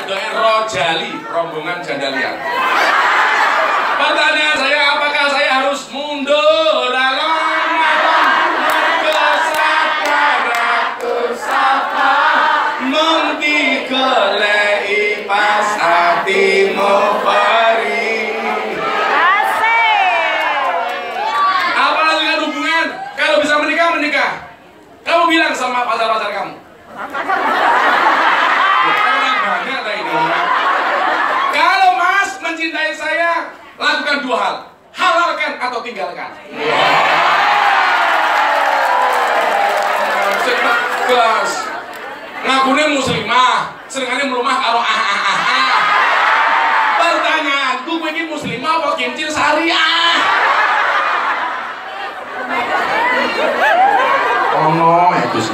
Doa Rojali, rombongan Jandalian. Pertanyaan saya, apakah saya harus mundur dalam kesakaraku sapa mengki kelei pas hatimu peri. Apalagi dengan hubungan, kalau bisa menikah, menikah. Kamu bilang sama pacar-pacar kamu. Banyak ini. Kalau Mas mencintai saya, lakukan dua hal, halalkan atau tinggalkan. Tegas, ngakunya muslimah, seringkali melumah karo Pertanyaan, gue ini muslimah apa kincir syariah? Oh no, itu sih.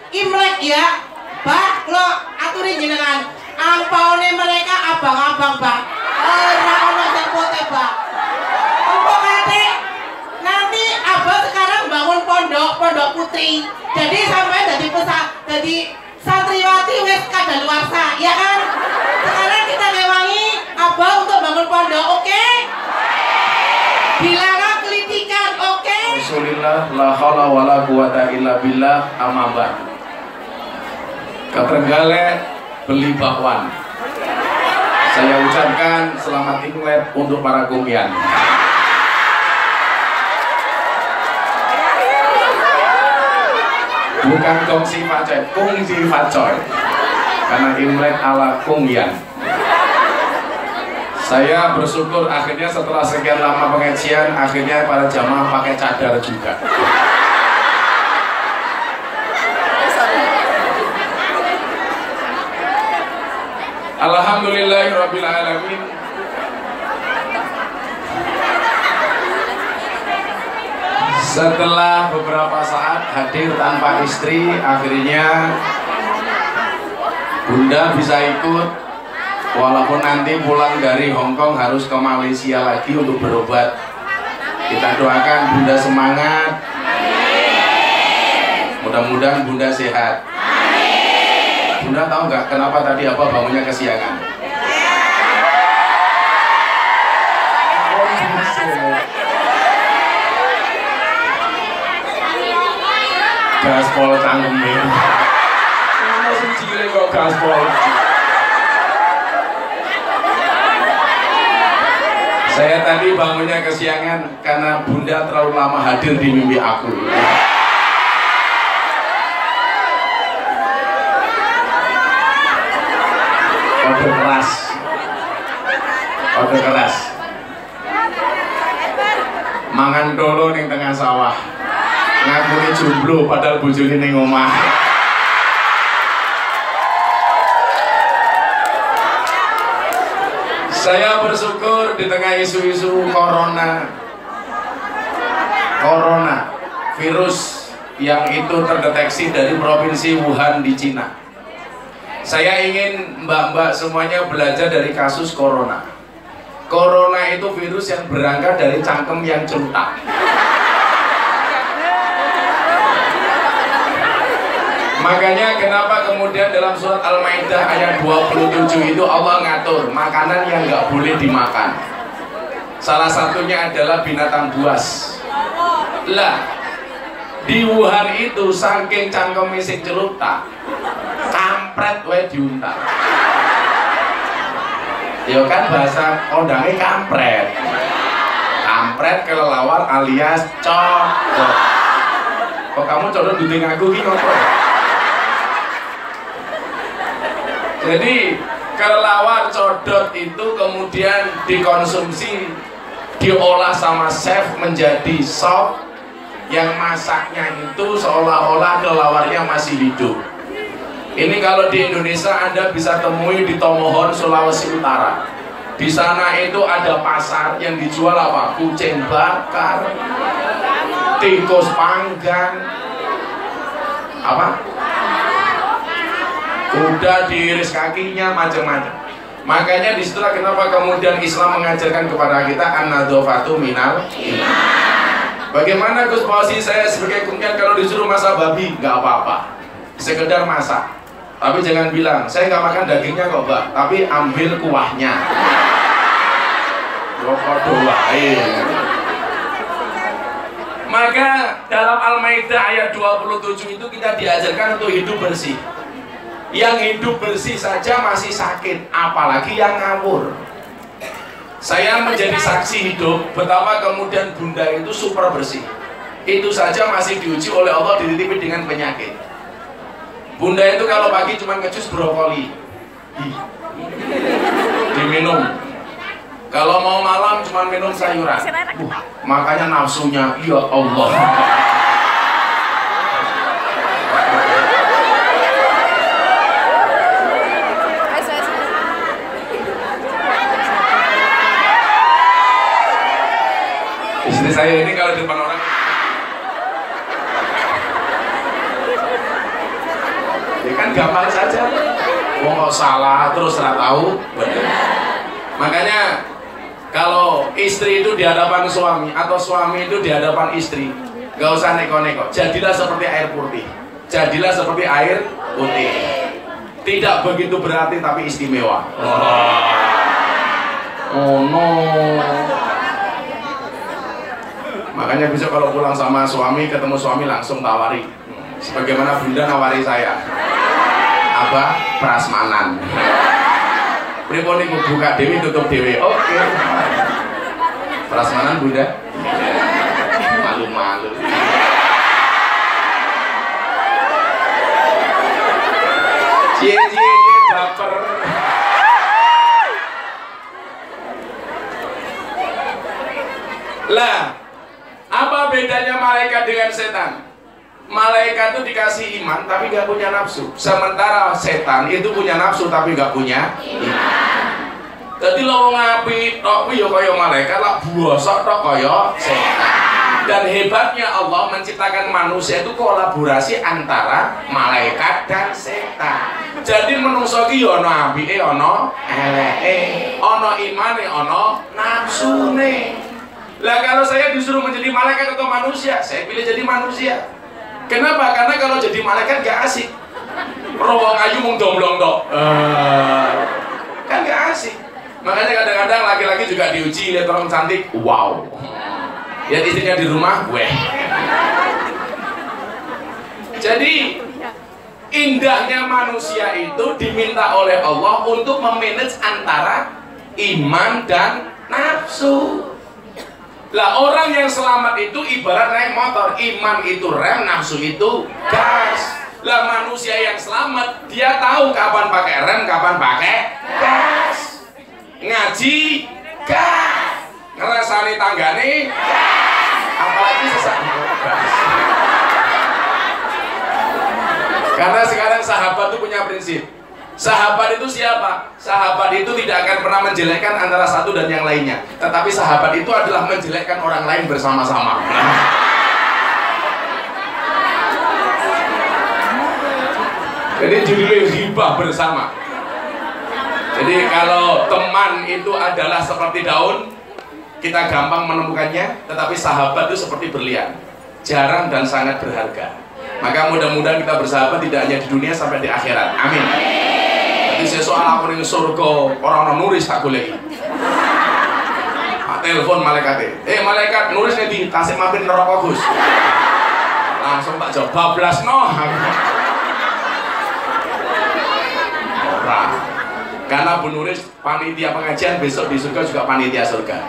Imlek ya, Pak, lo aturin jenengan. Angpaune mereka abang-abang, Bang. Ora ono sing pote, Bang. Apa kate? Nanti Abang sekarang bangun pondok putri. Jadi sampai jadi santriwati wis kadaluarsa, ya kan? Sekarang kita ngewangi Abang untuk bangun pondok, oke? Dilarang kelitikan, oke? Bismillah, la haula wala quwata illa billah, amma ba'd. Ketrenggalek beli bakwan. Saya ucapkan selamat Imlek untuk para kumpian. Bukan kongsi pacoy, kongsi pacoy. Karena Imlek ala kumpian. Saya bersyukur akhirnya setelah sekian lama pengajian, akhirnya para jamaah pakai cadar juga. Alhamdulillahirabbil alamin. Setelah beberapa saat hadir tanpa istri, akhirnya Bunda bisa ikut, walaupun nanti pulang dari Hong Kong harus ke Malaysia lagi untuk berobat. Kita doakan Bunda semangat, mudah-mudahan Bunda sehat. Bunda tahu nggak kenapa tadi apa bangunnya kesiangan? Gaspol cangkeme. Masih cilik kok gaspol. Saya tadi bangunnya kesiangan karena Bunda terlalu lama hadir di mimpi aku. Kode keras. Kode keras. Mangan dolo ning tengah sawah. Ngakuni jomblo padahal bojone ning omah. Saya bersyukur di tengah isu-isu corona virus yang itu terdeteksi dari provinsi Wuhan di Cina. Saya ingin mbak-mbak semuanya belajar dari kasus corona. Corona itu virus yang berangkat dari cangkem yang celutak. Makanya kenapa kemudian dalam surat Al-Maidah ayat 27 itu Allah ngatur makanan yang nggak boleh dimakan. Salah satunya adalah binatang buas. Lah, di Wuhan itu saking cangkeme sing celutak, kampret wae diuntak. Ya kan bahasa kondangnya kampret. Kampret kelelawar alias codot. Kok kamu codot duding aku ki ngopo? Jadi kelelawar codot itu kemudian dikonsumsi, diolah sama chef menjadi sop yang masaknya itu seolah-olah kelelawarnya masih hidup. Ini kalau di Indonesia Anda bisa temui di Tomohon, Sulawesi Utara. Di sana itu ada pasar yang dijual apa? Kucing bakar, tikus panggang, apa? Udah diiris kakinya, macam-macam. Makanya disitulah kenapa kemudian Islam mengajarkan kepada kita an-nadzafatu minal iman. Bagaimana Gus Fauzi, saya sebagai kumyan kalau disuruh masak babi nggak apa-apa, sekedar masak. Tapi jangan bilang saya nggak makan dagingnya kok Mbak, tapi ambil kuahnya. Maka dalam Al-Maidah ayat 27 itu kita diajarkan untuk hidup bersih. Yang hidup bersih saja masih sakit, apalagi yang ngawur. Saya menjadi saksi hidup betapa kemudian Bunda itu super bersih. Itu saja masih diuji oleh Allah, dititipi dengan penyakit. Bunda itu kalau pagi cuma ngejus brokoli, diminum. Kalau mau malam cuma minum sayuran. Makanya nafsunya, ya Allah. Istri saya ini kalau di depan orang ya kan gampang saja, mau salah terus nggak tahu benar. Makanya kalau istri itu di hadapan suami atau suami itu di hadapan istri, nggak usah neko-neko, jadilah seperti air putih, jadilah seperti air putih, tidak begitu berarti tapi istimewa. Oh no. Makanya bisa kalau pulang sama suami, ketemu suami langsung tawari, sebagaimana Bunda nawari saya, Abah prasmanan. Pripun niku buka dewi tutup dewi. Oke. Prasmanan Bunda. Malu-malu. Cie baper. Lah, apa bedanya malaikat dengan setan? Malaikat itu dikasih iman tapi nggak punya nafsu, sementara setan itu punya nafsu tapi nggak punya iman. Jadi lo ngapi tok yo kaya malaikat, lah bosok tok kaya setan. Dan hebatnya Allah menciptakan manusia itu kolaborasi antara malaikat dan setan. Jadi menungso ki ono apike, ono eleke, ono imane, ono nafsune. Lah kalau saya disuruh menjadi malaikat atau manusia, saya pilih jadi manusia. Kenapa? Karena kalau jadi malaikat gak asik. Rawang ayu mung domblong tok. Kan gak asik. Makanya kadang-kadang laki-laki juga diuji lihat orang cantik, wow. Lihat istrinya di rumah, weh. Jadi indahnya manusia itu diminta oleh Allah untuk memanage antara iman dan nafsu. Lah orang yang selamat itu ibarat naik motor, iman itu rem, nafsu itu gas. Lah manusia yang selamat dia tahu kapan pakai rem, kapan pakai gas. Ngaji gas, ngerasani tanggane gas, apalagi sesak gas. Karena sekarang sahabat itu punya prinsip. Sahabat itu siapa? Sahabat itu tidak akan pernah menjelekkan antara satu dan yang lainnya. Tetapi sahabat itu adalah menjelekkan orang lain bersama-sama. Jadi judulnya hibah bersama. Jadi kalau teman itu adalah seperti daun, kita gampang menemukannya. Tetapi sahabat itu seperti berlian, jarang dan sangat berharga. Maka mudah-mudahan kita bersahabat tidak hanya di dunia sampai di akhirat. Amin. Jadi sesuatu aku ning surga orang nulis tak boleh. Telepon malaikat. Malaikat nulis nih kasih mampir neraka Gus. Langsung tak jawab bablas noh. Ora. Karena Bu Nuris panitia pengajian besok di surga juga panitia surga.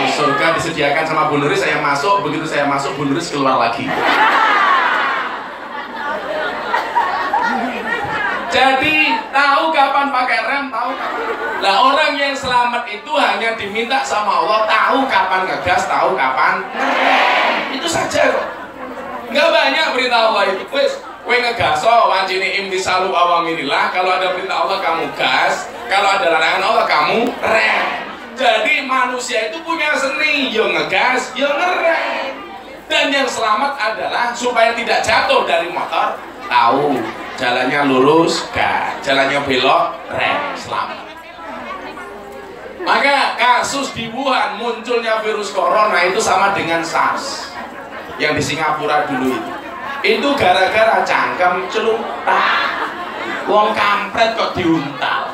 Di surga disediakan sama Bu Nuris, saya masuk, begitu saya masuk Bu Nuris keluar lagi. Jadi tahu kapan pakai rem, tahu kapan. Lah orang yang selamat itu hanya diminta sama Allah tahu kapan ngegas, tahu kapan ngerem. Itu saja kok. Nggak banyak perintah Allah itu. Wes, kowe ngegaso wancine imtisalu awamirillah. Kalau ada perintah Allah kamu gas, kalau ada larangan Allah kamu rem. Jadi manusia itu punya seni, yo ngegas, yo ngerem. Dan yang selamat adalah supaya tidak jatuh dari motor, tahu jalannya lurus, gas, jalannya belok, rem, selamat. Maka kasus di Wuhan munculnya virus corona itu sama dengan SARS yang di Singapura dulu itu gara-gara cangkem celuprak, wong kampret kok diuntal,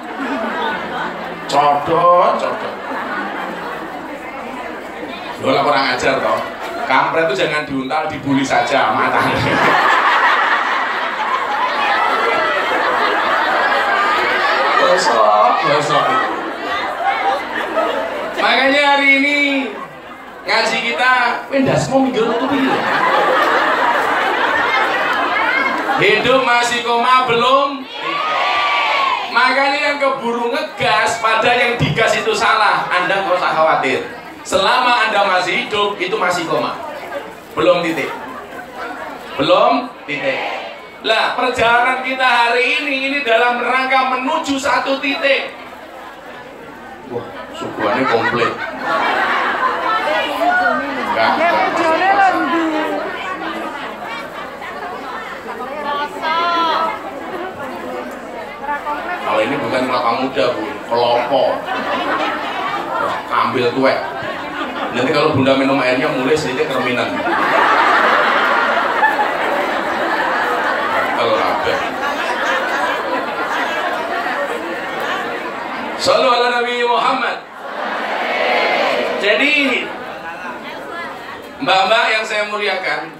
codot. Lola kurang ajar toh. Kampret itu jangan diuntal, dibully saja matanya. Gosok. Makanya hari ini ngaji kita, pendas mau minggu tuh pilih. Hidup masih koma belum. Makanya yang keburu ngegas, pada yang digas itu salah. Anda nggak usah khawatir. Selama Anda masih hidup, itu masih koma. Belum titik. Lah, perjalanan kita hari ini dalam rangka menuju satu titik. Wah, suguhannya komplit. Enggak. Kalau ini bukan kelapa muda, Bu, kelopo. Ambil tuwek. Nanti kalau Bunda minum airnya mulai sedikit kerminan. Kalau ada. Shallu ala Nabi Muhammad. Jadi mbak-mbak yang saya muliakan,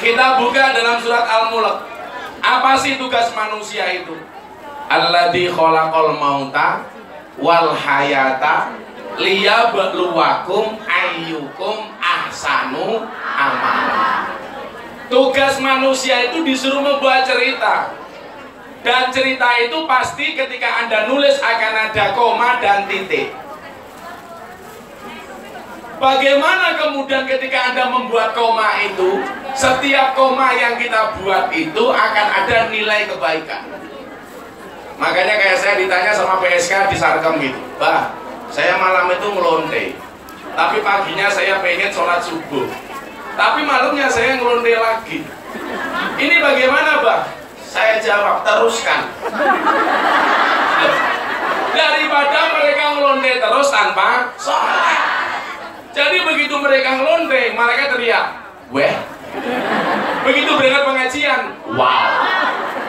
kita buka dalam surat Al-Mulk. Apa sih tugas manusia itu? Alladzi khalaqal mauta wal hayata liyabluwakum ayyukum ahsanu amala. Tugas manusia itu disuruh membuat cerita. Dan cerita itu pasti ketika Anda nulis akan ada koma dan titik. Bagaimana kemudian ketika Anda membuat koma itu, setiap koma yang kita buat itu akan ada nilai kebaikan. Makanya kayak saya ditanya sama PSK di Sarkem gitu, Bah, saya malam itu ngelonte, Tapi paginya saya pengen sholat subuh. Tapi malamnya saya ngelonde lagi. Ini bagaimana, Bang? Saya jawab, teruskan. Daripada mereka ngelonde terus tanpa sholat. Jadi begitu mereka ngelonde, mereka teriak, weh. Begitu berangkat pengajian, wow.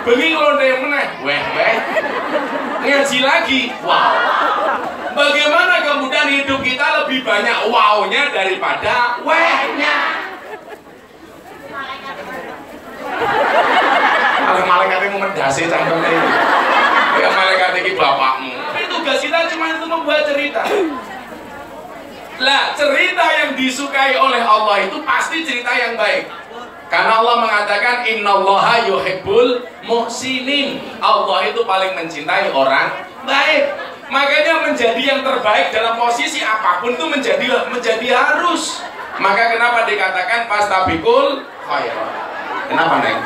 Begitu ngelonde meneh, weh. Ngaji lagi, wow. Bagaimana kemudian hidup kita lebih banyak wow-nya daripada weh-nya? Kalau malaikat yang mendasi cangkemnya ini, ya malaikat ini bapakmu. Tapi tugas kita cuma itu membuat cerita. Lah, cerita yang disukai oleh Allah itu pasti cerita yang baik. Karena Allah mengatakan innallaha yuhibbul muhsinin. Allah itu paling mencintai orang baik. Makanya menjadi yang terbaik dalam posisi apapun itu menjadi harus. Maka kenapa dikatakan fastabiqul khairat? Kenapa, Neng?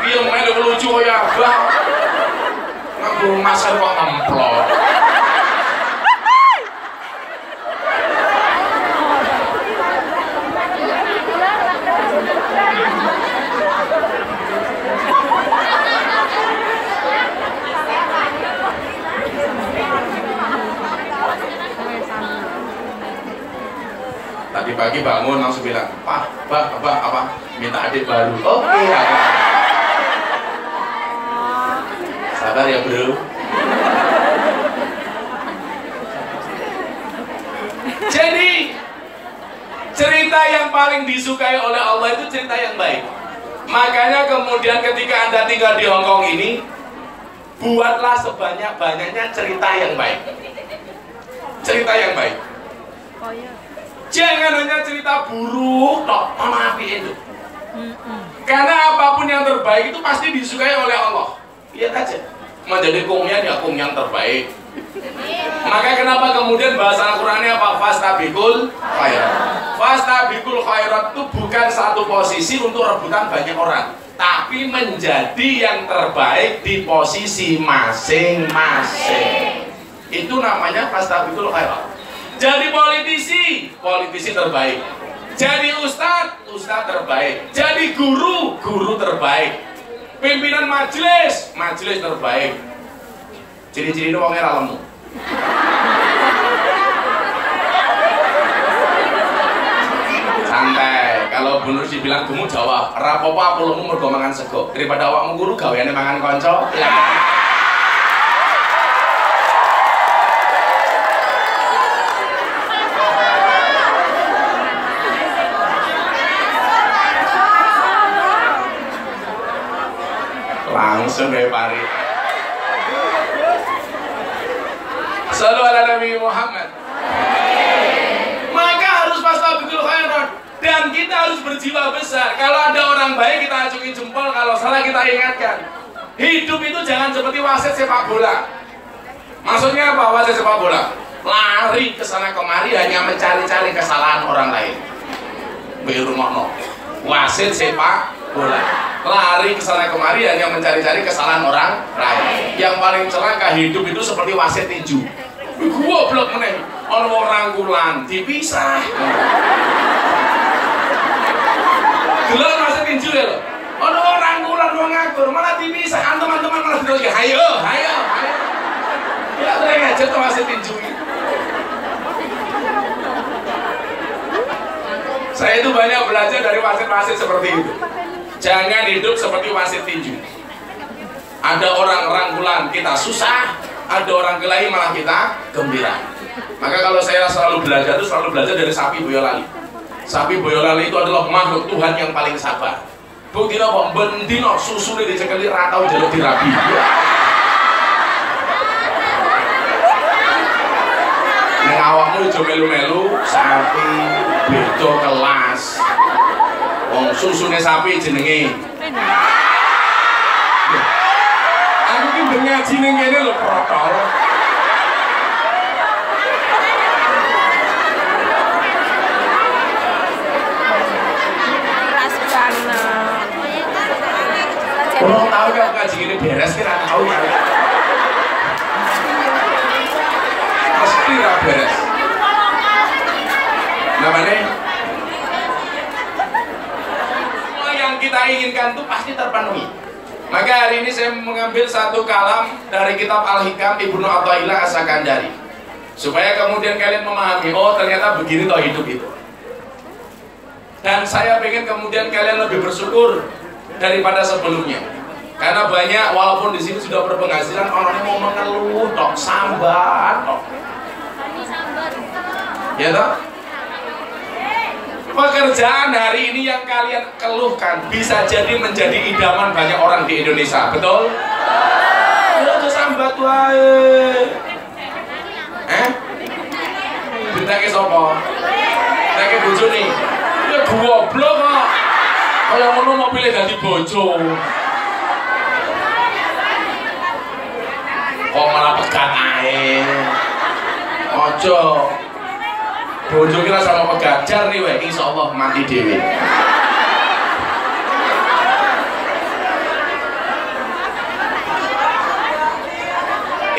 Dia melu lucu ya, Bang. Nganggo masal kok ngemplok. Tadi pagi bangun langsung bilang, Pak, apa? Minta adik baru. Oke, ya. Sabar ya, bro. Jadi cerita yang paling disukai oleh Allah itu cerita yang baik. Makanya kemudian ketika Anda tinggal di Hongkong ini, buatlah sebanyak-banyaknya cerita yang baik. Cerita yang baik. Jangan hanya cerita buruk, api itu. Karena apapun yang terbaik itu pasti disukai oleh Allah. Lihat aja, menjadi kaumnya dia kaum yang terbaik. Maka kenapa kemudian bahasa Al-Qur'annya apa? Fastabiqul khairat. Fastabiqul khairat itu bukan satu posisi untuk rebutan banyak orang, tapi menjadi yang terbaik di posisi masing-masing. Itu namanya fastabiqul khairat. Jadi politisi terbaik. Jadi ustadz terbaik. Jadi guru terbaik. Pimpinan majelis terbaik. Ciri-ciri itu wongnya lemu. Santai. Kalau Bu Nur bilang kamu jawab, rapopo apolomu mergo mangan sego. Daripada awakmu guru gaweane mangan konco. Langsung kayak pari. Shallallahu ala Nabi Muhammad. Maka harus fastabiqul khairat. Dan kita harus berjiwa besar. Kalau ada orang baik kita acungi jempol, kalau salah kita ingatkan. Hidup itu jangan seperti wasit sepak bola. Maksudnya apa wasit sepak bola? Lari ke sana kemari hanya mencari-cari kesalahan orang lain. Birumokno. Wasit sepak bola. Lari ke sana kemari hanya mencari-cari kesalahan orang lain. Yang paling celaka hidup itu seperti wasit tinju. Gua blok meneng, ono rangkulan dipisah. Delok wasit tinju ya lho. Ono rangkulan wong ngatur malah dipisah, teman-teman malah terus hayo. Ya tereng aja tuh wasit tinju. Saya itu banyak belajar dari wasit-wasit seperti itu. Jangan hidup seperti wasit tinju. Ada orang rangkulan kita susah, ada orang kelahi malah kita gembira. Maka kalau saya selalu belajar dari sapi Boyolali. Sapi Boyolali itu adalah makhluk Tuhan yang paling sabar. Bukti apa? Bendino susune dicekeli ratau jaluk dirabi. Neng awakmu aja melu-melu sapi beda kelas. Wong susune sapi jenenge. Aku ki ben ngaji ning kene lho protol. Orang tahu kan ngaji ini beres kira tahu kan. ora beres. Namanya semua yang kita inginkan itu pasti terpenuhi. Maka hari ini saya mengambil satu kalam dari kitab Al-Hikam Ibnu Athaillah As-Sakandari, supaya kemudian kalian memahami, oh ternyata begini toh hidup itu. Dan saya ingin kemudian kalian lebih bersyukur daripada sebelumnya. Karena banyak, walaupun di sini sudah berpenghasilan, orangnya mau mengeluh toh, sambat toh. Ya toh? Pekerjaan hari ini yang kalian keluhkan bisa jadi menjadi idaman banyak orang di Indonesia, betul? Ya tuh sambat wae. Ditake sapa? Ditake bojone. Ya goblok kok. Kaya ngono mau pilih dadi bojo. Kok malah pegat ae. Ojo. Bojo kira sama pegajar nih weh, insyaallah mati dewe.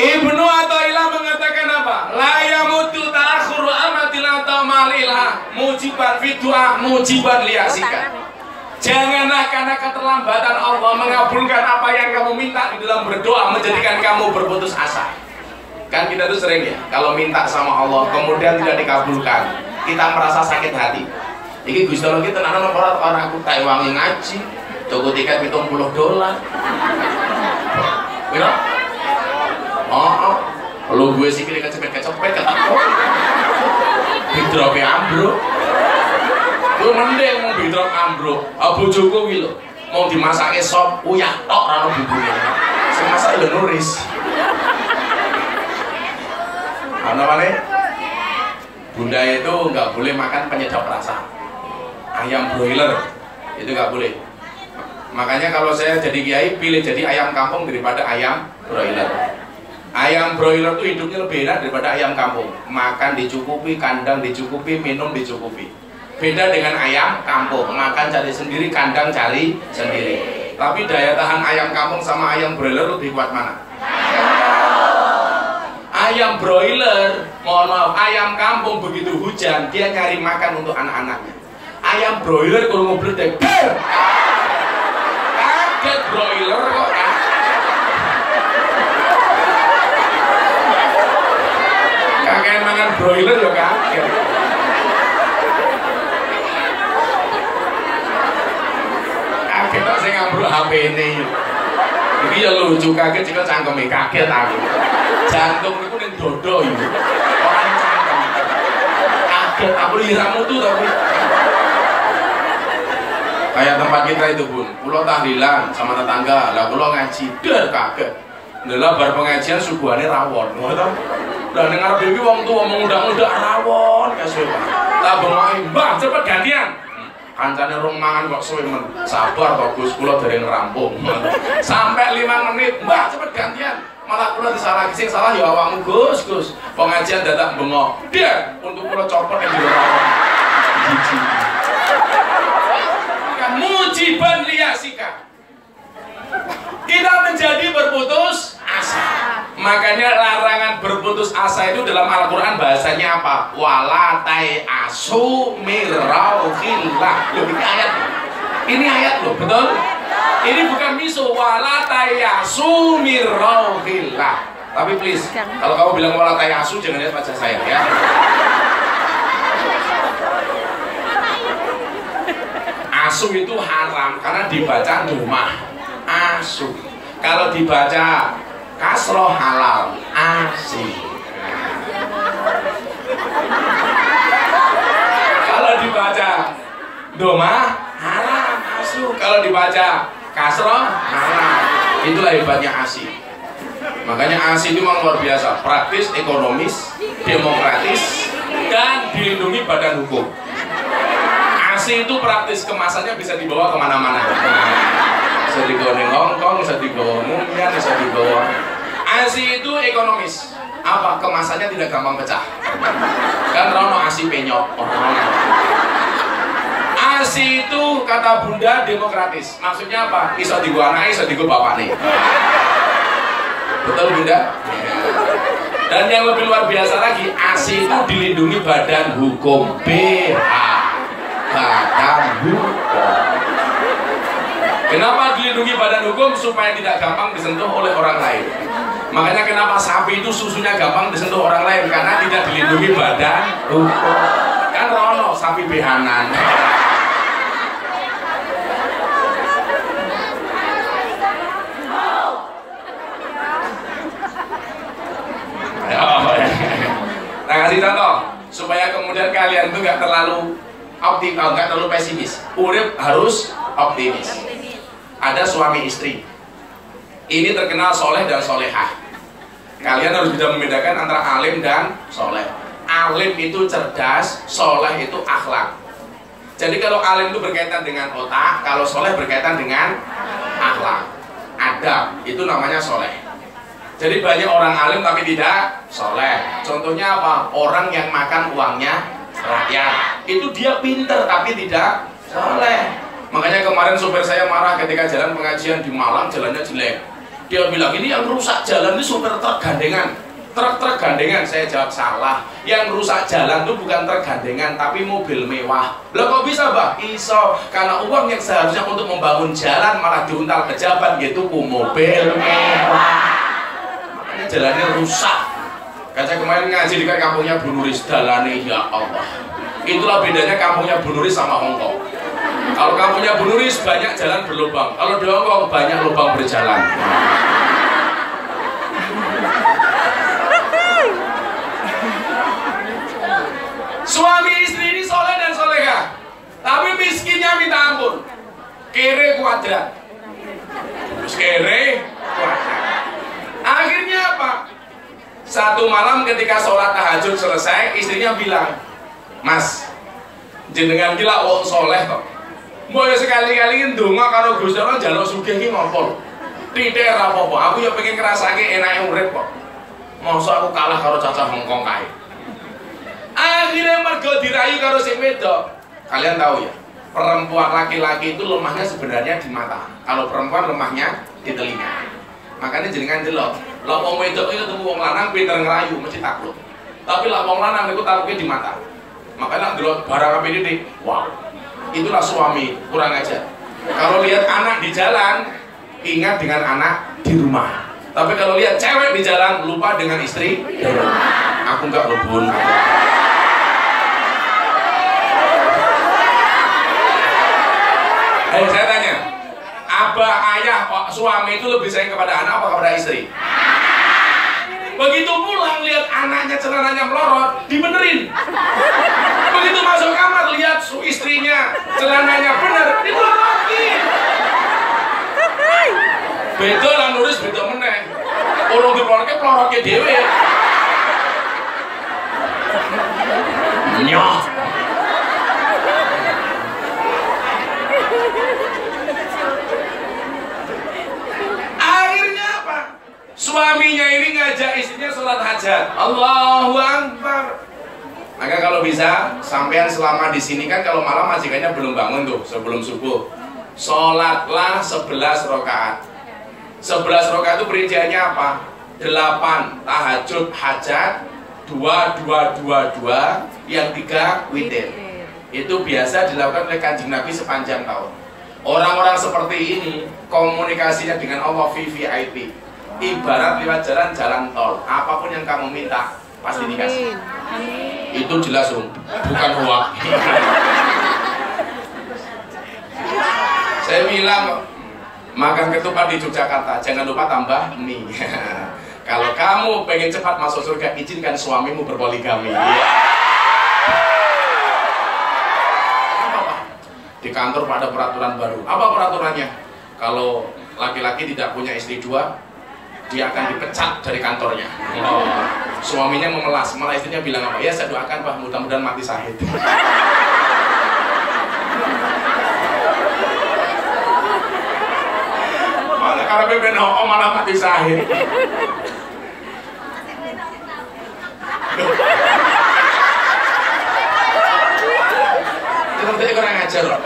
Ibnu Athaillah mengatakan apa? La yamutu ta'akhuru amatil atau malilha mujiban fidua mujiban liasika. Janganlah karena keterlambatan Allah mengabulkan apa yang kamu minta di dalam berdoa menjadikan kamu berputus asa. Kan kita tuh sering ya, kalau minta sama Allah kemudian tidak dikabulkan, kita merasa sakit hati. Iki Gusti Allah ki tenanan apa ora aku tak wangi ngaji, tuku tiket $70. Piro? Oh, lu gue sih pilih kecepet ketakut. Bidrope ambruk. Gue mending mau bidrop ambruk. Bojoku kuwi lho, mau dimasake sop uyak tok ora ono bubune. Sing masak lho nuris. Ana mana? Bunda itu nggak boleh makan penyedap rasa. Ayam broiler itu nggak boleh. Makanya kalau saya jadi kiai pilih jadi ayam kampung daripada ayam broiler. Ayam broiler itu hidupnya lebih enak daripada ayam kampung. Makan dicukupi, kandang dicukupi, minum dicukupi. Beda dengan ayam kampung, makan cari sendiri, kandang cari sendiri. Tapi daya tahan ayam kampung sama ayam broiler lebih kuat mana? Ayam broiler, mohon maaf, ayam kampung begitu hujan dia nyari makan untuk anak-anaknya. Ayam broiler kalau ngobledek, kaget broiler kok. Kakek makan broiler ya kaget. Kaget tak saya ngambruk HP ini. Ini ya lucu kaget jika cangkemnya kaget aku. Jantung itu yang dodo itu. Orang cangkem. Kaget aku liramu tuh tapi. Kayak tempat kita itu Bun, pulau tahlilan sama tetangga, lah pulau ngaji, der kaget. Adalah bar pengajian suguhane rawon, ngono. Lah ning arep iki wong tuwa mengundang-undang rawon kasih Pak. Tak bengoi, "Mbah, cepet gantian." Kancane rong mangan kok suwe men. Sabar kok Gus, kula dereng rampung. Sampai 5 menit, "Mbah, cepet gantian." Malah kula disalahi, sing salah ya awakmu Gus, Gus. Pengajian dadak bengok. Dia untuk kula copot yang jero rawon. Jiji. Mujiban liyasika. Kita menjadi berputus asa. Makanya larangan berputus asa itu dalam Al-Quran bahasanya apa? Wala tayasu mirauhillah. Loh, ini ayat. Ini ayat loh, betul? Ini bukan miso. Wala tayasu mirauhillah. Tapi please, kalau kamu bilang wala tayasu jangan lihat wajah saya ya. Asu itu haram karena dibaca rumah asu. Kalau dibaca kasroh halal asi. Kalau dibaca doma haram asu. Kalau dibaca kasroh halal. Itulah hebatnya asi. Makanya asi itu memang luar biasa, praktis, ekonomis, demokratis, dan dilindungi badan hukum. Asi itu praktis, kemasannya bisa dibawa kemana-mana. Bisa dibawa di Hongkong, bisa dibawa Mumbai, bisa dibawa. Asi itu ekonomis. Apa? Kemasannya tidak gampang pecah. Kan rono asi penyok. Asi itu kata Bunda demokratis. Maksudnya apa? Iso dibawa anak, iso dibawa bapak nih. Betul Bunda? Dan yang lebih luar biasa lagi, ASI itu dilindungi badan hukum, BH, badan hukum. Kenapa dilindungi badan hukum? Supaya tidak gampang disentuh oleh orang lain. Makanya kenapa sapi itu susunya gampang disentuh orang lain, karena tidak dilindungi badan hukum. Kan rono sapi behanan. Nah, kasih contoh supaya kemudian kalian itu nggak terlalu optimal, nggak terlalu pesimis. Urip harus optimis. Ada suami istri, ini terkenal soleh dan solehah. Kalian harus bisa membedakan antara alim dan soleh. Alim itu cerdas, soleh itu akhlak. Jadi kalau alim itu berkaitan dengan otak, kalau soleh berkaitan dengan akhlak, adab, itu namanya soleh. Jadi banyak orang alim tapi tidak soleh. Contohnya apa? Orang yang makan uangnya rakyat, itu dia pinter tapi tidak soleh. Makanya kemarin supir saya marah ketika jalan pengajian di Malang, jalannya jelek. Dia bilang, ini yang rusak jalan ini supir truk gandengan. Truk gandengan. Saya jawab, salah. Yang rusak jalan itu bukan truk gandengan tapi mobil mewah. Loh kok bisa, Mbak? Iso. Karena uang yang seharusnya untuk membangun jalan malah diuntal pejabat, gitu ku mobil mewah. Jalannya rusak. Kaca kemarin ngaji di kampungnya Bu Nuris, dalane ya Allah. Itulah bedanya kampungnya Bu Nuris sama Hongkong. Kalau kampungnya Bu Nuris banyak jalan berlubang, kalau di Hongkong banyak lubang berjalan. Suami istri ini soleh dan solehah, tapi miskinnya minta ampun. Kere kuadrat. Terus kere kuadrat. Akhirnya apa? Satu malam ketika sholat tahajud selesai, istrinya bilang, Mas, jenengan gila wong soleh kok. Mbok sekali-kali ndonga karo Gusti Allah njaluk sugih ki ngopo? Titik ra apa-apa. Aku ya pengen ngrasake enake urip kok. Mosok aku kalah karo cacah Hongkong kae. Akhirnya mergo dirayu karo sing wedok. Kalian tahu ya, perempuan laki-laki itu lemahnya sebenarnya di mata. Kalau perempuan lemahnya di telinga. Makanya jenengan delok, lek wong wedok itu ketemu wong lanang pinter ngerayu mesti takluk. Tapi lek wong lanang niku takluknya di mata. Makanya delok barang apa ini, wow. Itulah suami kurang ajar. Kalau lihat anak di jalan, ingat dengan anak di rumah. Tapi kalau lihat cewek di jalan, lupa dengan istri di rumah. Aku enggak rebun. Ayo saya tanya, abah, ayah, suami itu lebih sayang kepada anak apa kepada istri? Begitu pulang lihat anaknya celananya melorot, dibenerin. Begitu masuk kamar lihat istrinya celananya bener, dibelorotin. Beda lah nulis beda meneh. Orang dipelorotke pelorotke dhewe. Nyoh. Suaminya ini ngajak istrinya sholat hajat. Allahu Akbar. Maka kalau bisa, sampean selama di sini kan kalau malam majikannya belum bangun tuh sebelum subuh, sholatlah 11 rakaat. 11 rakaat itu perinciannya apa? 8 tahajud hajat, 2, 2, 2, 2, yang 3 witir. Itu biasa dilakukan oleh Kanjeng Nabi sepanjang tahun. Orang-orang seperti ini komunikasinya dengan Allah VVIP. Ibarat lewat jalan tol, apapun yang kamu minta pasti dikasih. Itu jelas bukan hoax. Saya bilang makan ketupat di Yogyakarta jangan lupa tambah mie. Kalau kamu pengen cepat masuk surga, izinkan suamimu berpoligami. Di kantor pada peraturan baru. Apa peraturannya? Kalau laki-laki tidak punya istri 2, dia akan dipecat dari kantornya. Oh, suaminya memelas, malah istrinya bilang apa? Ya saya doakan Pak, mudah-mudahan mati syahid. Malah karena beben malah mati syahid. Itu kurang ajar loh.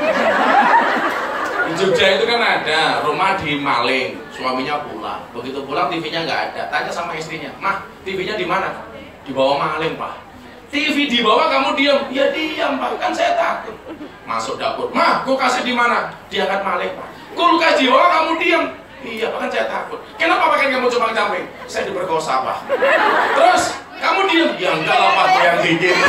Di Jogja itu kan ada rumah di maling, suaminya pulang. Begitu pulang TV-nya nggak ada. Tanya sama istrinya, "Mah, TV-nya di mana?" "Dibawa maling, Pak." "TV dibawa kamu diam?" "Ya diam, Pak, kan saya takut." Masuk dapur, "Mah, kulkasnya di mana?" "Diangkat maling, Pak." "Kulkas dibawa kamu diam?" "Iya, Pak, kan saya takut." "Kenapa pakai kamu cuma camping?" "Saya diperkosa, Pak." "Terus kamu diam?" "Ya enggak lah, Pak, yang dikit."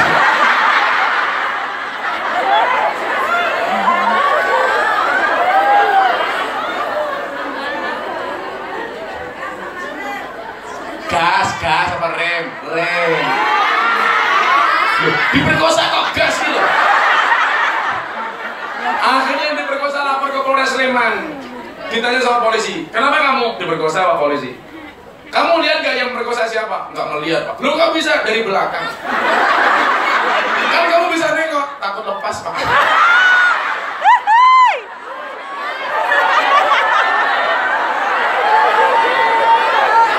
Gas apa rem? Loh, diperkosa kok gas gitu. Akhirnya yang diperkosa lapor ke Polres Sleman. Ditanya sama polisi, "Kenapa kamu diperkosa, Pak polisi?" "Kamu lihat gak yang perkosa siapa?" "Nggak ngelihat, Pak." "Loh, kok bisa?" "Dari belakang." "Kan kamu bisa nengok." "Takut lepas, Pak."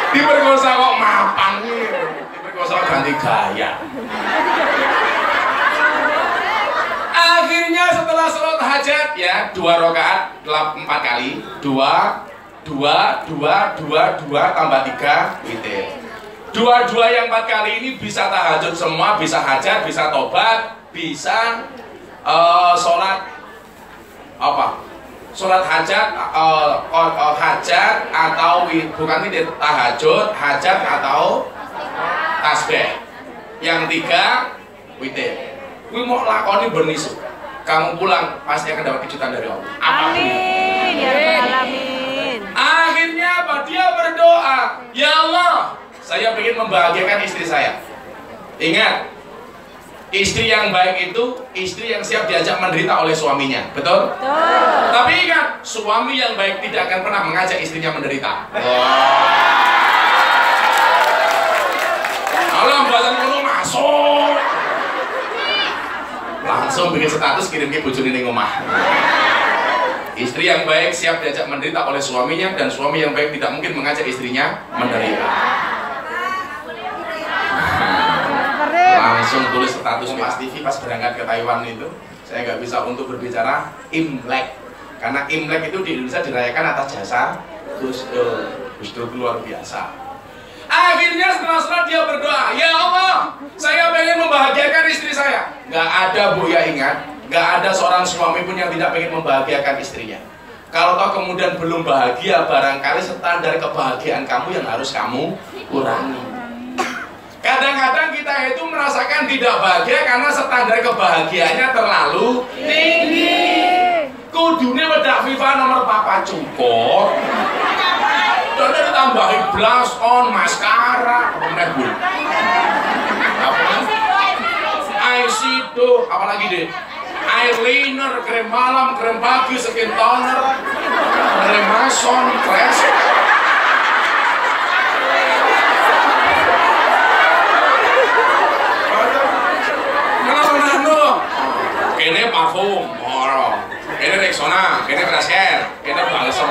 Diperkosa kok mapan nih, diperkosa ganti gaya. Akhirnya setelah sholat hajat ya 2 rakaat 4 kali, 2 tambah 3 witir. 2 yang 4 kali ini bisa tahajud semua, bisa hajat, bisa tobat, bisa sholat apa? Sholat hajat, hajat atau bukan witir, tahajud, hajat atau tasbih. Yang 3 witir. Kuwi mau lakoni bernisu. Kamu pulang pasti akan dapat kejutan dari Allah. Amin ya rabbal alamin. Akhirnya apa? Dia berdoa, "Ya Allah, saya ingin membahagiakan istri saya." Ingat, istri yang baik itu istri yang siap diajak menderita oleh suaminya, betul? Betul. Tapi ingat, suami yang baik tidak akan pernah mengajak istrinya menderita. Kalau buatan kono masuk, langsung bikin status kirim ke bojone ning omah. Istri yang baik siap diajak menderita oleh suaminya, dan suami yang baik tidak mungkin mengajak istrinya menderita. Langsung tulis status Pas TV pas berangkat ke Taiwan itu. Saya nggak bisa untuk berbicara Imlek, karena Imlek itu di Indonesia dirayakan atas jasa Gus Dur luar biasa. Akhirnya setelah sholat dia berdoa, "Ya Allah, saya pengen membahagiakan istri saya." Nggak ada, Bu, ya ingat, nggak ada seorang suami pun yang tidak pengen membahagiakan istrinya. Kalau toh kemudian belum bahagia, barangkali standar kebahagiaan kamu yang harus kamu kurangi. Kadang-kadang kita itu merasakan tidak bahagia karena standar kebahagiaannya terlalu tinggi. Kudune wedak FIFA nomor papa cukup. Dan ditambahi blush on, maskara, apa meneh, Bu? Eyeshadow, apalagi deh? Eyeliner, krem malam, krem pagi, skin toner, krem mason, crash. Kene parfum, kene Rexona, kene Freshcare, kene balsam.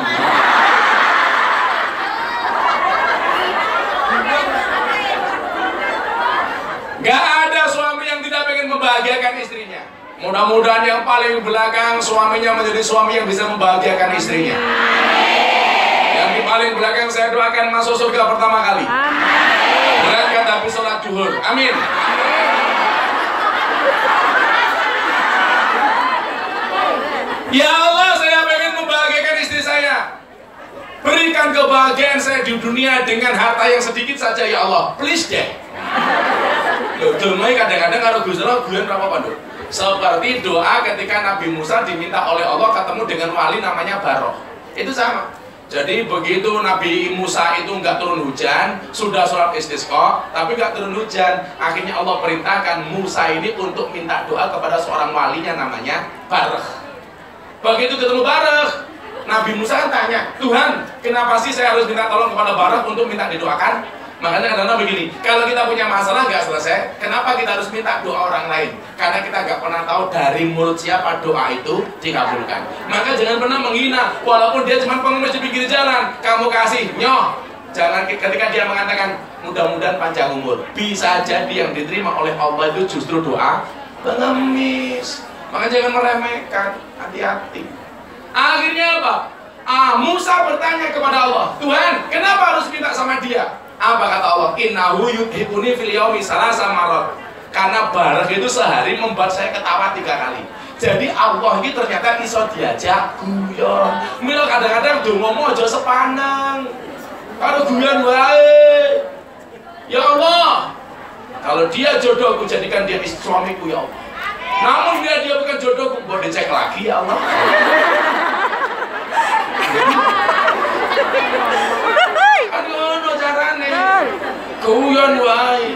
Gak ada suami yang tidak pengen membahagiakan istrinya. Mudah-mudahan yang paling belakang suaminya menjadi suami yang bisa membahagiakan istrinya. Yang di paling belakang saya doakan masuk surga pertama kali. Berangkat habis sholat zuhur. Amin. Ya Allah, saya pengen membahagiakan istri saya. Berikan kebahagiaan saya di dunia dengan harta yang sedikit saja, ya Allah. Please deh. Loh, domai kadang-kadang kalau Gusti Allah guyon apa Pak? Seperti doa ketika Nabi Musa diminta oleh Allah ketemu dengan wali namanya Baroh. Itu sama. Jadi begitu Nabi Musa itu nggak turun hujan, sudah sholat istisqa, tapi nggak turun hujan. Akhirnya Allah perintahkan Musa ini untuk minta doa kepada seorang walinya namanya Baroh. Begitu ketemu Baroh, Nabi Musa kan tanya, "Tuhan, kenapa sih saya harus minta tolong kepada Baroh untuk minta didoakan?" Makanya kadang-kadang begini, kalau kita punya masalah nggak selesai, kenapa kita harus minta doa orang lain? Karena kita nggak pernah tahu dari mulut siapa doa itu dikabulkan. Maka jangan pernah menghina, walaupun dia cuma pengemis di pinggir jalan, kamu kasih, nyoh. Jangan ketika dia mengatakan, mudah-mudahan panjang umur. Bisa jadi yang diterima oleh Allah itu justru doa pengemis. Maka jangan meremehkan, hati-hati. Akhirnya apa? Musa bertanya kepada Allah, Tuhan, kenapa harus minta sama dia? Apa kata Allah? Innahu yudhibuni fil yaumi salasa marot. Karena bareng itu sehari membuat saya ketawa 3 kali. Jadi Allah ini ternyata iso diajak guyon. Mila kadang-kadang ngomong aja sepanang. Kalau guyon wae. Ya Allah, kalau dia jodohku jadikan dia suamiku ya Allah. Namun dia bukan jodohku, boleh dicek lagi ya Allah. Aduh, no carane. Guyon wae.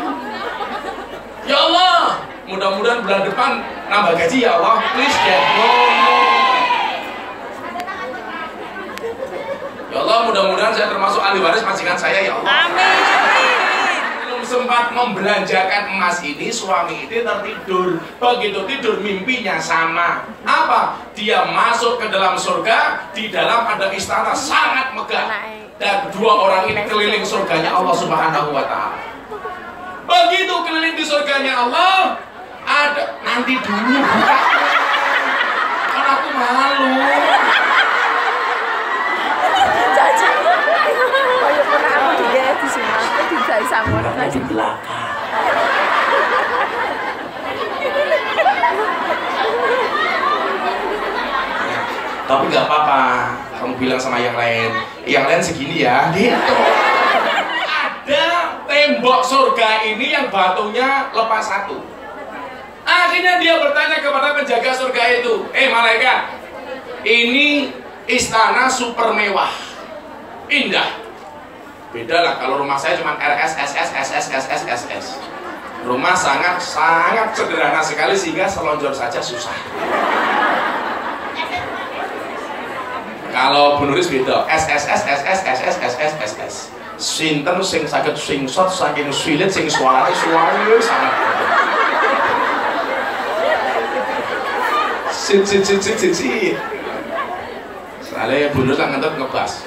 Ya Allah, mudah-mudahan bulan depan nambah gaji ya Allah. Please get ngomong. Ya Allah, mudah-mudahan saya termasuk ahli waris majikan saya ya Allah. Amin. Belum sempat membelanjakan emas ini, suami itu tertidur. Begitu tidur mimpinya sama. Apa? Dia masuk ke dalam surga, di dalam ada istana sangat megah. Dan 2 orang ini keliling surganya Allah Subhanahu wa Ta'ala. Begitu keliling di surganya Allah, ada nanti dulu buka. Kan aku malu. Kayak pernah aku juga di sini, aku tidak sama di belakang. Tapi nggak apa-apa, kamu bilang sama yang lain segini ya, gitu. Ada tembok surga ini yang batunya lepas 1. Akhirnya dia bertanya kepada penjaga surga itu, malaikat, ini istana super mewah, indah. Beda lah kalau rumah saya cuma RS, SS, SS, SS, SS. Rumah sangat sederhana sekali sehingga selonjor saja susah. Kalau Bu Nuris beda, SSS, SS, SS, SS, SS. Sinten sing saged singsot saking sulit sing suarane sangat. Sit. Soalnya Bu Nuris lah ngentut ngebas.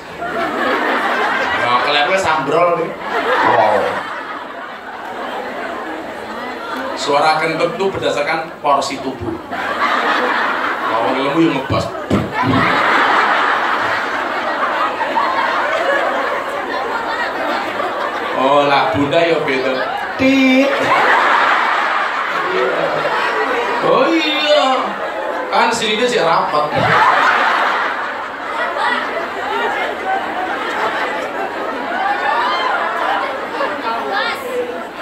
Nah, kelihatannya sambrol nih. Oh. Suara kentut itu berdasarkan porsi tubuh. Kalau ilmu yang ngebas. Oh lah bunda ya beda. Tit. Oh iya. Kan sini dia sih rapat.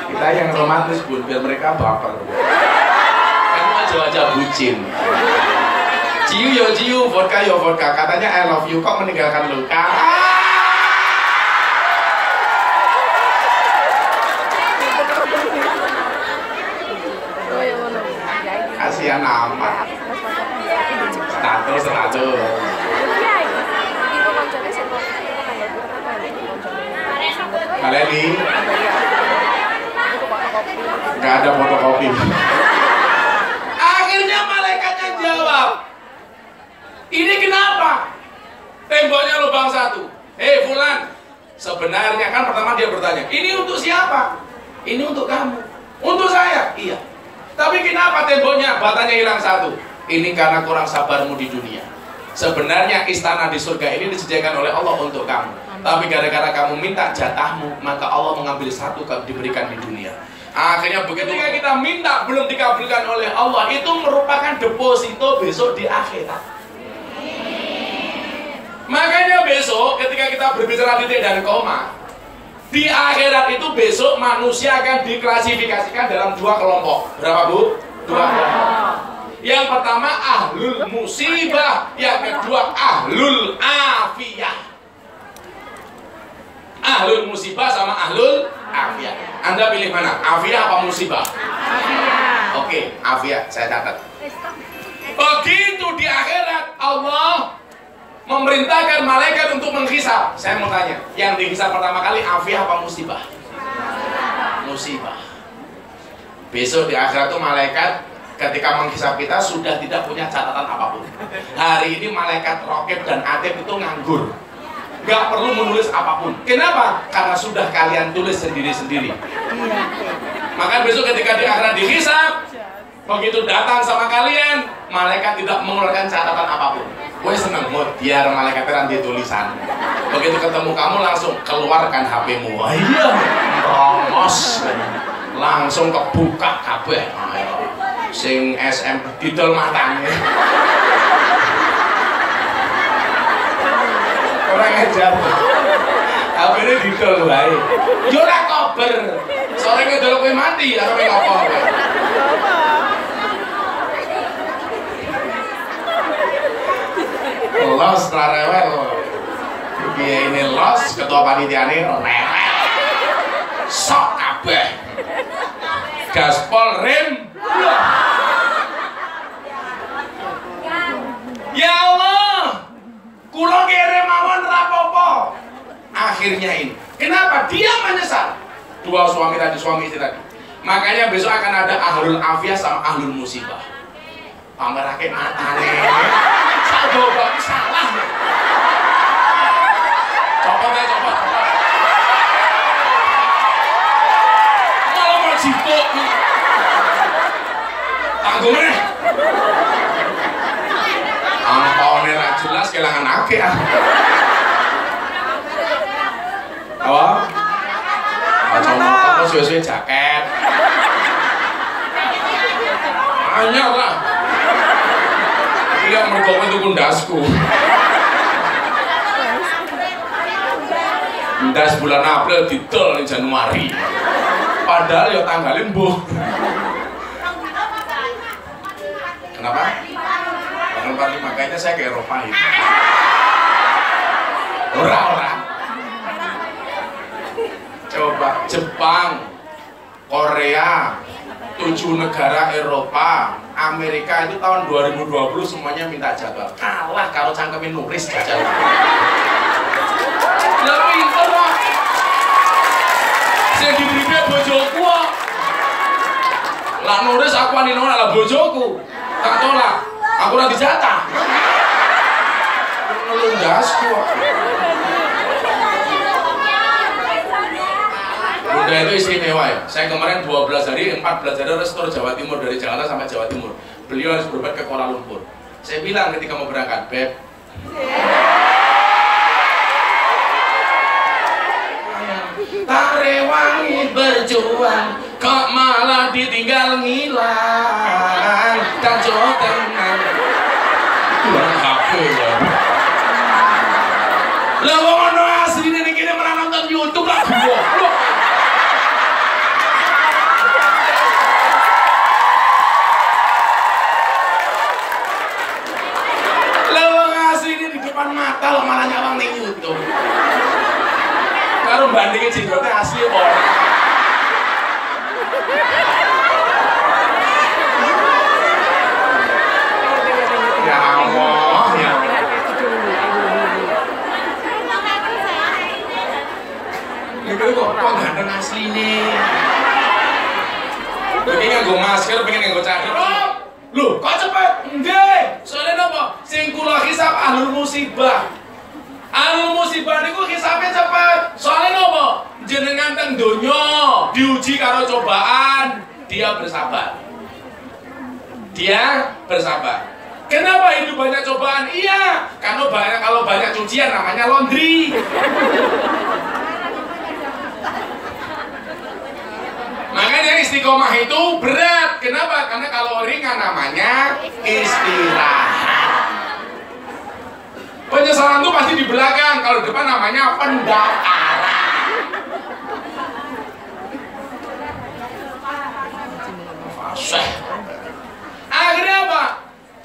Kita yang romantis pun biar mereka baper. Kan wajah-wajah bucin. Ciu, vodka yo vodka. Katanya I love you, kok meninggalkan luka. Kasihan amat. Status. Kalian nih nggak ada fotokopi. Akhirnya malaikatnya jawab, ini kenapa temboknya lubang 1? Fulan, sebenarnya kan pertama dia bertanya, ini untuk siapa? Ini untuk kamu. Untuk saya? Iya. Tapi kenapa temboknya batanya hilang 1? Ini karena kurang sabarmu di dunia. Sebenarnya istana di surga ini disediakan oleh Allah untuk kamu. Tapi gara-gara kamu minta jatahmu, maka Allah mengambil 1 diberikan di dunia. Akhirnya begitu kita minta belum dikabulkan oleh Allah, itu merupakan deposito besok di akhirat. Makanya besok ketika kita berbicara titik dan koma, di akhirat itu besok manusia akan diklasifikasikan dalam 2 kelompok. Berapa Bu? 2 kelompok. Yang pertama ahlul musibah, yang kedua ahlul afiyah. Ahlul musibah sama ahlul afiyah. Anda pilih mana? Afiyah apa musibah? Afiyah. Oke, afiyah, saya catat. Begitu di akhirat Allah memerintahkan malaikat untuk menghisab. Saya mau tanya, yang dihisab pertama kali afiyah apa musibah? Musibah. Besok di akhirat itu malaikat ketika menghisab kita sudah tidak punya catatan apapun. Hari ini malaikat Raqib dan Atid itu nganggur, nggak perlu menulis apapun. Kenapa? Karena sudah kalian tulis sendiri-sendiri. Maka besok ketika di akhirat dihisab, begitu datang sama kalian, malaikat tidak mengeluarkan catatan apapun. Gue seneng mood biar malaikatnya nanti tulisan. Begitu ketemu kamu langsung keluarkan HP-mu. Wah iya, rongos. Langsung kebuka kabeh. Sing SM didol matanya. Orang ajar. HP-ne didol wae. Yo ora kober. Sore ngedol kowe mati arep ngopo kowe. Los ra rewel. Piye ini los ketua panitiane rewel. Sok kabeh. Gaspol rem. Ya Allah. Kula kere mawon rapopo. Akhirnya ini. Kenapa? Dia menyesal. Dua suami istri tadi. Makanya besok akan ada ahlul afiyah sama ahlul musibah. Pamerake matane. Coba salah. Copot. Malah mau jipuk. Tanggung meneh. Angpaone ra jelas kelangan akeh ah. Apa? Aja ngopo suwe-suwe jaket. Anyar lah. Iki yang mergo tuku ndasku. Ndas bulan April didol ning Januari. Padahal ya tanggalnya mbuh. Kenapa? Tanggal 45 kayaknya saya ke Eropa itu. Ora. Coba Jepang, Korea, 7 negara Eropa, Amerika itu tahun 2020 semuanya minta jadwal. Kalah kalau cangkemin nuris jajal. Lah pinter kok. Sing diberi bojoku kok. Lah nuris aku ani nolak lah bojoku. Tak tolak. Aku ora dijatah. Ngelundasku kok. Bunda itu istimewa ya. Saya kemarin 12 hari, 14 hari restor Jawa Timur dari Jakarta sampai Jawa Timur. Beliau harus berobat ke Kuala Lumpur. Saya bilang ketika mau berangkat, Beb. Tak rewangi berjuang, kok malah ditinggal ngilang. Dan jotengan. Kurang HP ya. Lah wong ono asline ning kene malah nonton YouTube lah goblok. Mata lo malah nyawang ning YouTube. Karo bandingin jenggotnya asli orang. Ya Allah, ya. Ini kok ganteng asli nih. Ini nganggo masker, pengen nganggo cadar. Loh, kok cepet? Nggih. Soalnya napa? Sing kula hisab ahlul musibah. Ahlul musibah niku hisabe cepet. Soalnya napa? Jenengan teng donya diuji karo cobaan, dia bersabar. Dia bersabar. Kenapa hidup banyak cobaan? Iya, kalau banyak cucian namanya laundry. Makanya istiqomah itu berat. Kenapa? Karena kalau ringan namanya istirahat. Penyesalan itu pasti di belakang. Kalau di depan namanya pendaftaran. Fasih. Akhirnya apa?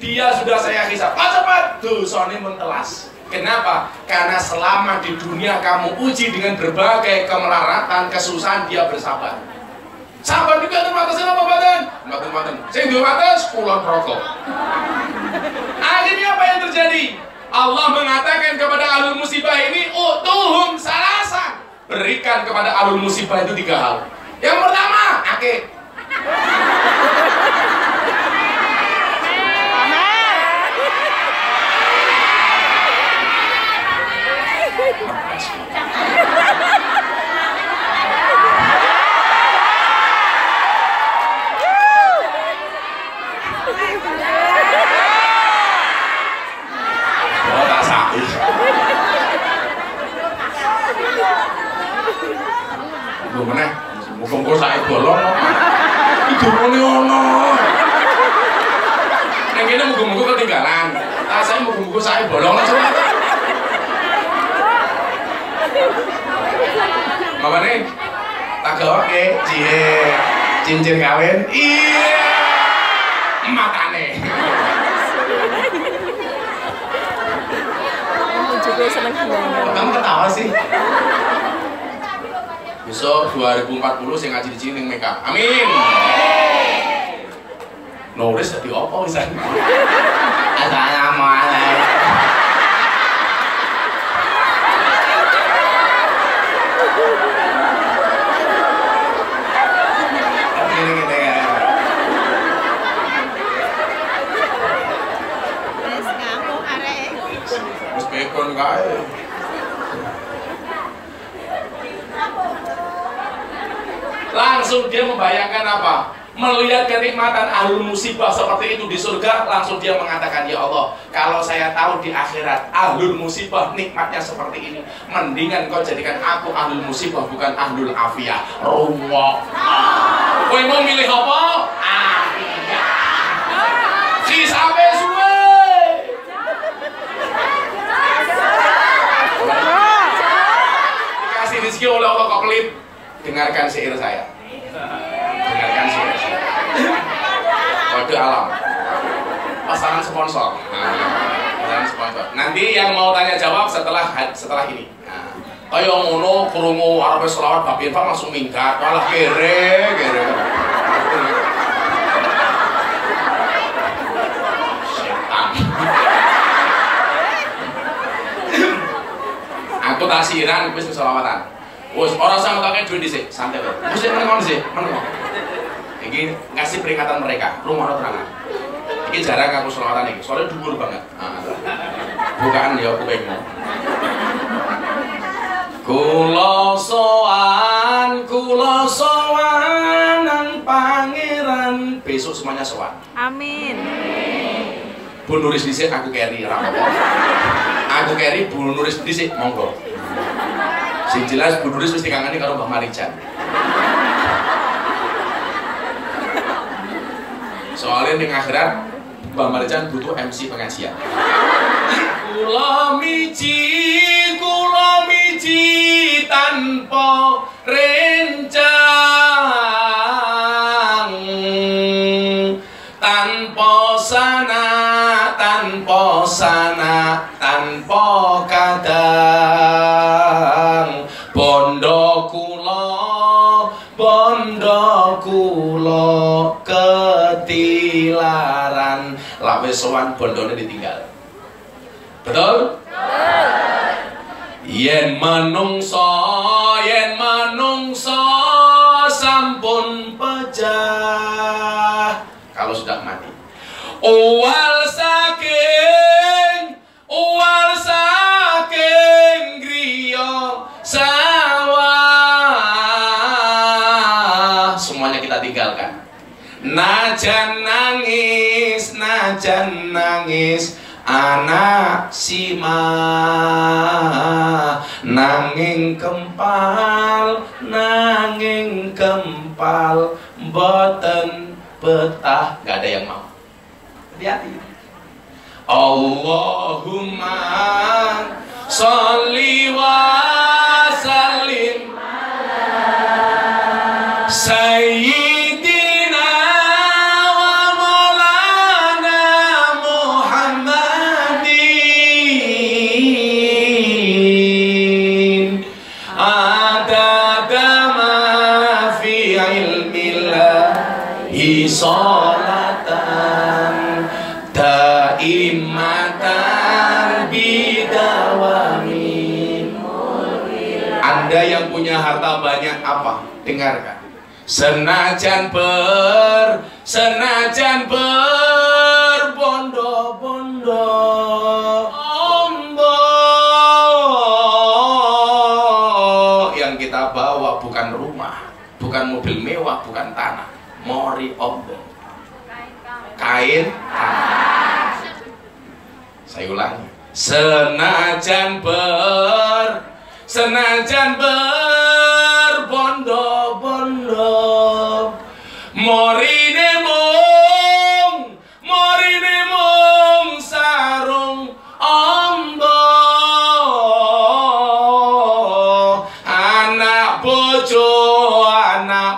Dia sudah saya hisab. Cepat dosane mentelas. Kenapa? Karena selama di dunia kamu uji dengan berbagai kemelaratan, kesusahan, dia bersabar. Sabar juga kan batasnya apa badan? Badan. Saya dua batas, kulon rokok. Akhirnya apa yang terjadi? Allah mengatakan kepada ahlul musibah ini, utuhum salasan. Berikan kepada ahlul musibah itu 3 hal. Yang pertama, akeh. durune ono. Ning kene muga-muga ketinggalan. Saya muga-muga saya bolong langsung. Mapane? Tak gawake, cie. Cincin kawin. Iya. Makane. Juga seneng gimana? Kamu ketawa sih? Besok 2040 saya ngaji di sini makeup. Amin. Nulis jadi apa bisa? Assalamualaikum. Gini ya. Wes kamu arek. Wis bekon kae. Langsung dia membayangkan apa? Melihat kenikmatan ahlul musibah seperti itu di surga, langsung dia mengatakan, ya Allah, kalau saya tahu di akhirat ahlul musibah nikmatnya seperti ini, mendingan kau jadikan aku ahlul musibah bukan ahlul afiyah. Ruwok. Kowe mau milih apa? Afiyah. Si sampe suwe. Dikasih rezeki oleh Allah kok pelit. Dengarkan syair saya. Dengarkan syair saya. Kode alam. Pasangan sponsor. Pasangan sponsor. Nanti yang mau tanya jawab setelah ini. Kayak ngono krungu arep selawat bab infak langsung minggat. Malah kere. Setan. Aku tasiran wis selawatan. Wes orang sama kakek duit dhisik, santai wae. Mesti meneng sih, meneng. Iki ngasih peringatan mereka, rumah terangan. Iki jarang aku selawatan iki, soalnya dhuwur banget. Bukaan ya aku pengen. Kula sowan nang pangeran. Besok semuanya sowan. Amin. Bu nulis dhisik aku carry ora apa-apa. Aku carry bu nulis dhisik monggo. Sing jelas Bu Nuris mesti kangane karo Mbah Marijan. Soalnya ning akhirat Mbah Marijan butuh MC pengajian. Kula miji tanpa rencang, tanpa kadang. Bondo kula ketilaran. Lawe sowan bondone ditinggal. Betul? Yen manungsa sampun pecah kalau sudah mati. Uwal saking griya sawah, semuanya kita tinggalkan. Najan nangis anak sima, nanging kempal boten betah, gak ada yang mau. Hati-hati. Allahumma sholli wa sallim sayyidina wa maulana Muhammadin adada ma fi ilmillahi sholatan daimatan bidawamin. Anda yang punya harta banyak apa? Dengarkan. Senajan berbondo-bondo yang kita bawa bukan rumah, bukan mobil mewah, bukan tanah, mori ombo, kain. Saya ulangi. Senajan berbondo-bondo morine mung sarung amba, anak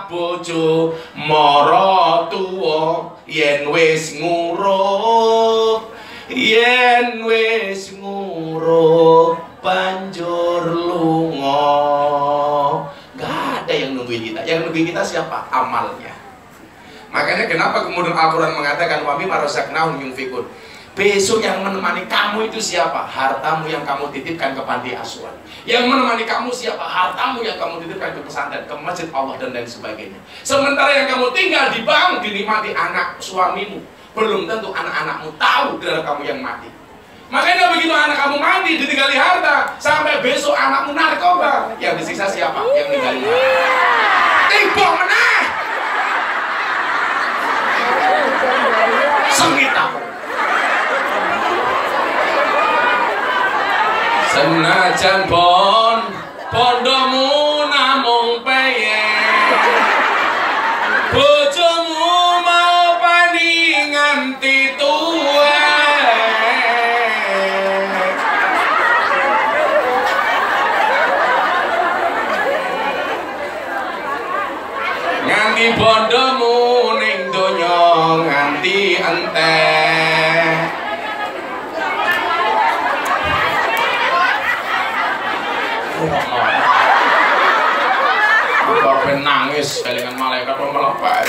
bojo mara tuwa yen wis ngurup banjur lunga. Gak ada yang nungguin kita. Yang nungguin kita siapa? Amalnya. Makanya kenapa kemudian Al-Quran mengatakan wa mimma razaqnahum yunfiqun. Besok yang menemani kamu itu siapa? Hartamu yang kamu titipkan ke panti asuhan. Yang menemani kamu siapa? Hartamu yang kamu titipkan ke pesantren, ke masjid Allah dan lain sebagainya. Sementara yang kamu tinggal di bank dinikmati anak suamimu, belum tentu anak-anakmu tahu dengan kamu yang mati. Makanya begitu anak kamu mati ditinggali harta, sampai besok anakmu narkoba, yang disiksa siapa? Yang ninggalin harta. Tiba meneh. Sengit aku. Senajan pondomu namung peyek, bojomu mau pani nganti tuwa, nganti pondomu ning donya nganti entek. Bapak nangis kelingan malaikat melepas.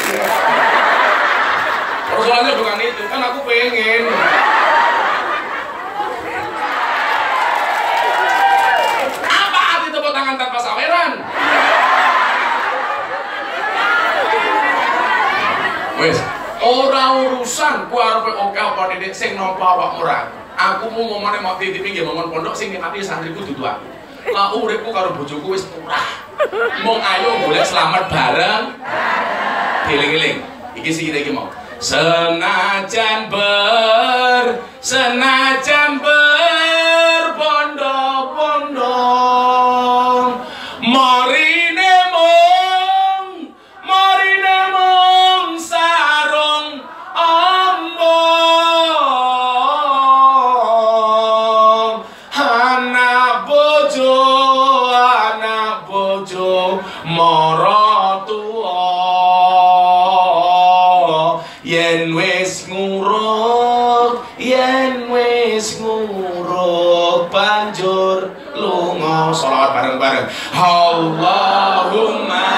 Persoalannya bukan itu, kan aku pengen. Apa arti tepuk tangan tanpa saweran? Wes, ora urusan ku arep oke apa dedek sing nampa awakmu ora. Aku mau ngomongane mau titip nggih mongon pondok sing nikmati santriku dudu aku. Lah uripku karo bojoku wis murah. Mong ayo golek selamat bareng. Eling-eling. Iki sing kita iki mau. Senajan berbondong-bondong, marine mung sarung ambong, anak bojo mara tuwa yen wis nguruk banjur lunga. Sholawat bareng-bareng. Allahumma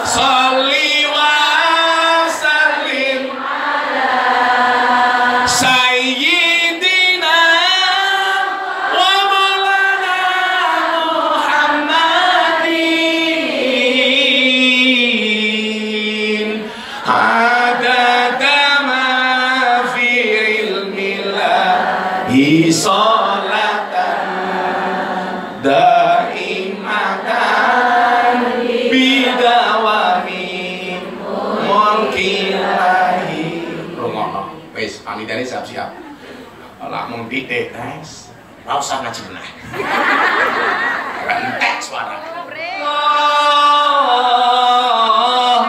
sholli wa sallim ala sayyidina wa maulana Muhammadin adada ma fi ilmillahi sholatan daimatan bidawami mulkilahi. Rungokno wis pamitane siap-siap. Lah mung titik guys, ora usah ngaji meneh. Entek suara.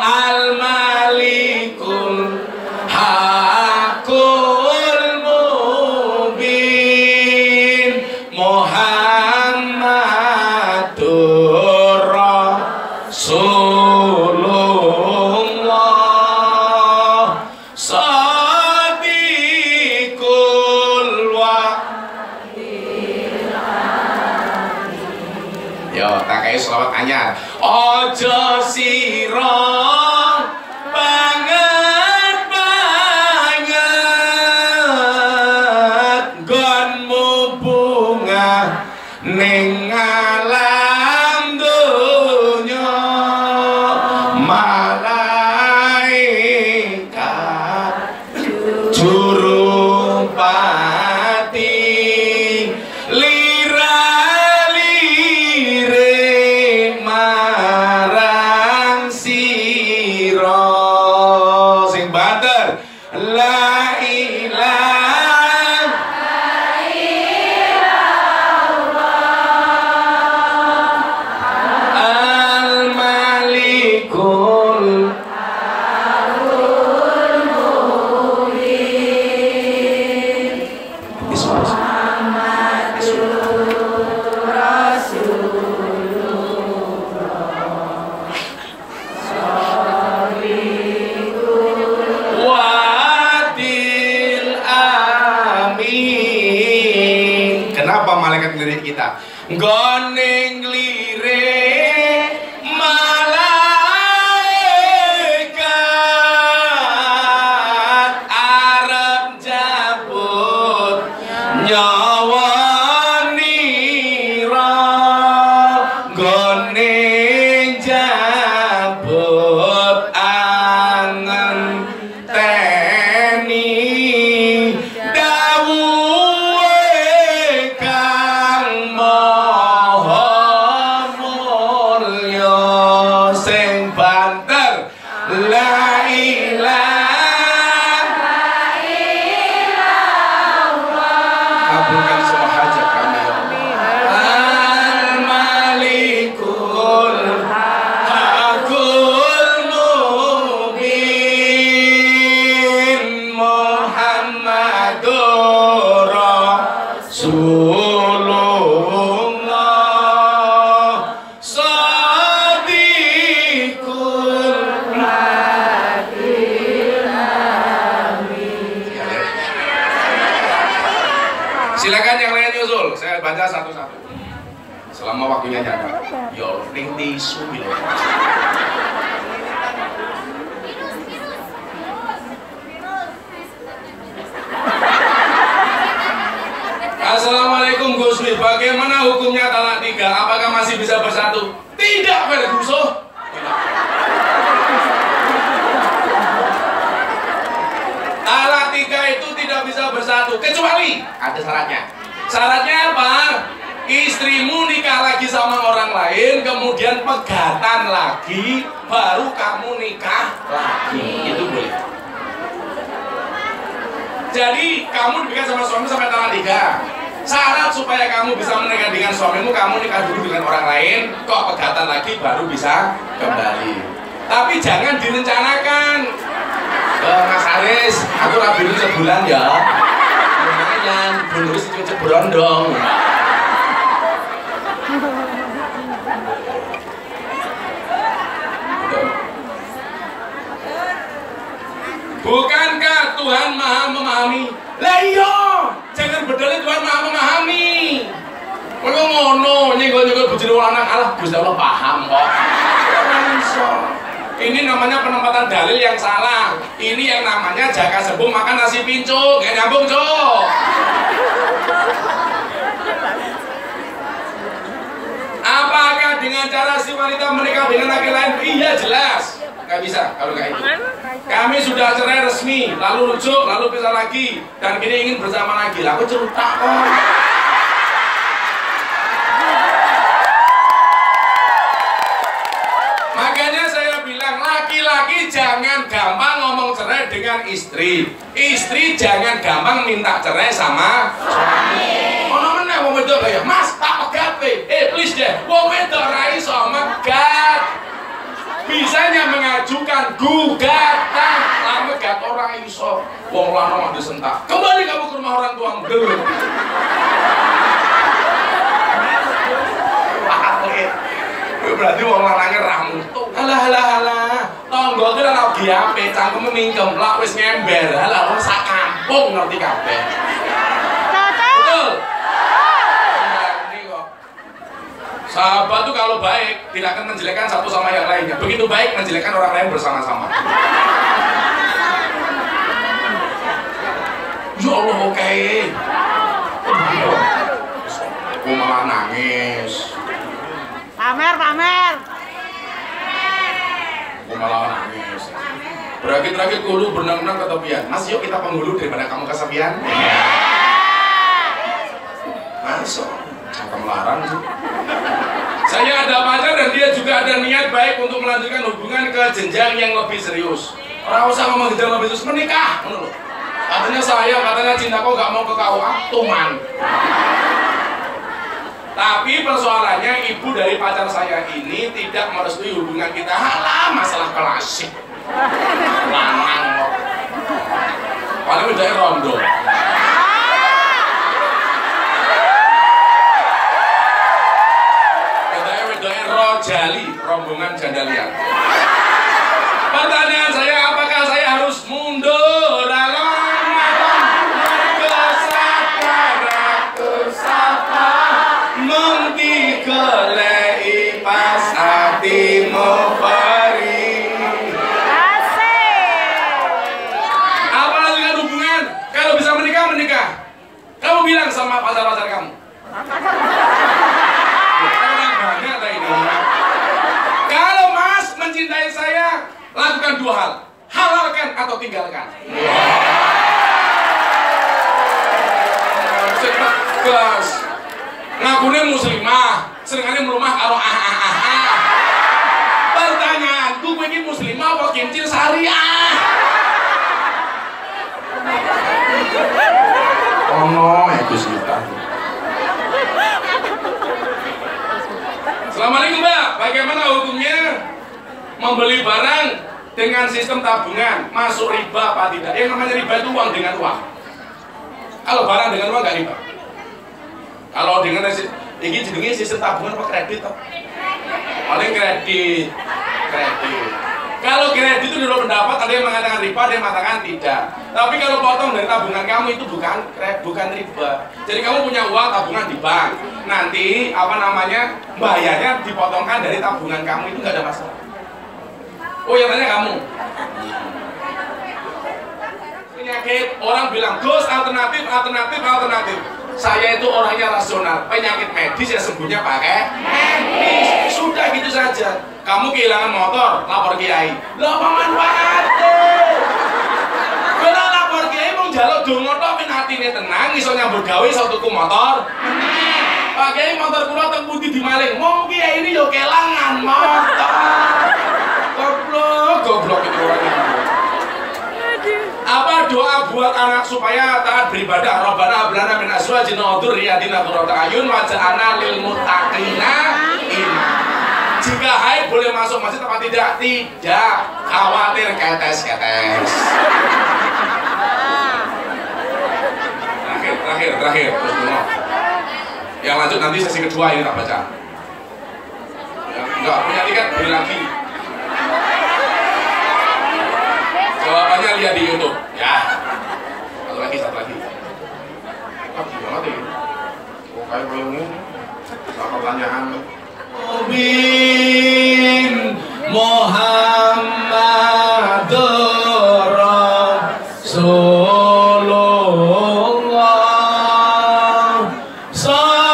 Al-Malikul Hakul Mubin Muhammadur Rasulullah Sadiqul Yo, tak kayak selawat anyar. Ojo siro banget gonmu bunga ning alam dunya, malaikat juru pati lira-lire marang sira sing banter. La ilaha Al-Malikul Goning lirik malaikat arep jabut nyawa nira goning jabut angen teni dawuhe kang maha mulya sing banter la ilaha illallah kabulkan semua hajat kami ya Allah al-malikul hakul mubin Muhammadur Rasulullah Shadiqul silakan yang lain nyusul, saya baca satu-satu selama waktunya nyata. Yo, ning tisu gitu. Assalamualaikum Gus Wi, bagaimana hukumnya talak 3? Apakah masih bisa bersatu? Tidak, Ferguson. Talak 3 itu tidak bisa bersatu kecuali ada syaratnya. Syaratnya apa? Istrimu nikah lagi sama orang lain, kemudian pegatan lagi, baru kamu nikah lagi. Itu boleh. Jadi kamu nikah sama suami sampai talak 3. Syarat supaya kamu bisa menikah dengan suamimu, kamu nikah dulu dengan orang lain, kok pegatan lagi baru bisa kembali. Tapi jangan direncanakan. Mas Aris, aku rabi dulu sebulan ya. Lumayan, dulu itu berondong. Bukankah Tuhan Maha memahami? Lah iya, jangan berdalih Tuhan Maha memahami. Kalau ngono nyenggol-nyenggol bojone wong lanang, Allah Gusti Allah paham kok. Ini namanya penempatan dalil yang salah. Ini yang namanya jaka sembung makan nasi pincuk, nggak nyambung cok. Apakah dengan cara si wanita menikah dengan laki lain? Iya jelas, nggak bisa kalau nggak itu. Kami sudah cerai resmi, lalu rujuk, lalu pisah lagi, dan kini ingin bersama lagi. Aku cerita kok. Makanya saya bilang laki-laki jangan gampang ngomong cerai dengan istri. Istri jangan gampang minta cerai sama suami. Ono meneh wong wedok kaya, "Mas, tak pegat we." Please deh, wong wedok ra iso megat. Bisanya mengajukan gugatan. Lah megat ora iso. Wong lanang disentak. Kembali kamu ke rumah orang tuamu. Berarti wong lanangnya ramutu. Halah. Tonggo ki ora giape, cangkeme mingkem, lak wis ngember. Halah wong sak kampung ngerti kabeh. Betul. Ini kok. Sahabat tuh kalau baik tidak akan menjelekkan satu sama yang lainnya. Begitu baik menjelekkan orang lain bersama-sama. Ya Allah, oke. Aku malah nangis. Pamer. Aku malah nangis. Berakit-rakit hulu berenang-renang ke tepian. Mas, yuk kita penghulu daripada kamu kesepian. Masuk, cakap melarang sih. Saya ada pacar dan dia juga ada niat baik untuk melanjutkan hubungan ke jenjang yang lebih serius. Orang usah ngomong jenjang lebih serius, menikah. Katanya sayang, katanya cinta kok gak mau ke KUA, tuman. Tapi persoalannya ibu dari pacar saya ini tidak merestui hubungan kita. Halah, masalah klasik. Lanang kok. Paling udah rondo. Wedoknya rojali, rombongan jandalian. Pertanyaan saya, apakah saya harus mundur? Mungkin hal, halalkan atau tinggalkan. Gas, ngakune muslimah, senengane melumah karo Pertanyaanku, kowe iki muslimah apa kimcil syariah? Ono itu kita. Assalamualaikum Mbak, bagaimana hukumnya membeli barang dengan sistem tabungan, masuk riba apa tidak? Yang namanya riba itu uang dengan uang. Kalau barang dengan uang nggak riba. Kalau dengan ini jenenge sistem tabungan apa kredit toh? Paling kredit. Kalau kredit itu menurut pendapat ada yang mengatakan riba, ada yang mengatakan tidak. Tapi kalau potong dari tabungan kamu itu bukan riba. Jadi kamu punya uang tabungan di bank. Nanti apa namanya bayarnya dipotongkan dari tabungan kamu, itu nggak ada masalah. Oh yang tanya kamu. Penyakit orang bilang Gus alternatif. Saya itu orangnya rasional. Penyakit medis ya sembuhnya pakai medis. Sudah gitu saja. Kamu kehilangan motor, lapor kiai. Lah apa manfaatnya? Kalau lapor kiai mau njaluk donga tok ben atine tenang, iso nyambut gawe iso tuku motor. Pak Kiai motor kula teng pundi dimaling. Mau kiai ini yo kelangan motor. Goblok itu orangnya. Apa doa buat anak supaya taat beribadah? Rabbana hab lana min azwajina wa dzurriyyatina qurrata a'yun waj'alna lil muttaqina imama. Jika haid boleh masuk masjid apa tidak? Tidak. Khawatir ketes. Terakhir terus dulu. Yang lanjut nanti sesi kedua ini tak baca. Yang enggak punya tiket beli lagi. Jawabannya lihat di YouTube ya. Satu lagi. Gimana deh? Oh kayak ini. Pertanyaan. Bin Muhammadur Rasulullah Shadiqul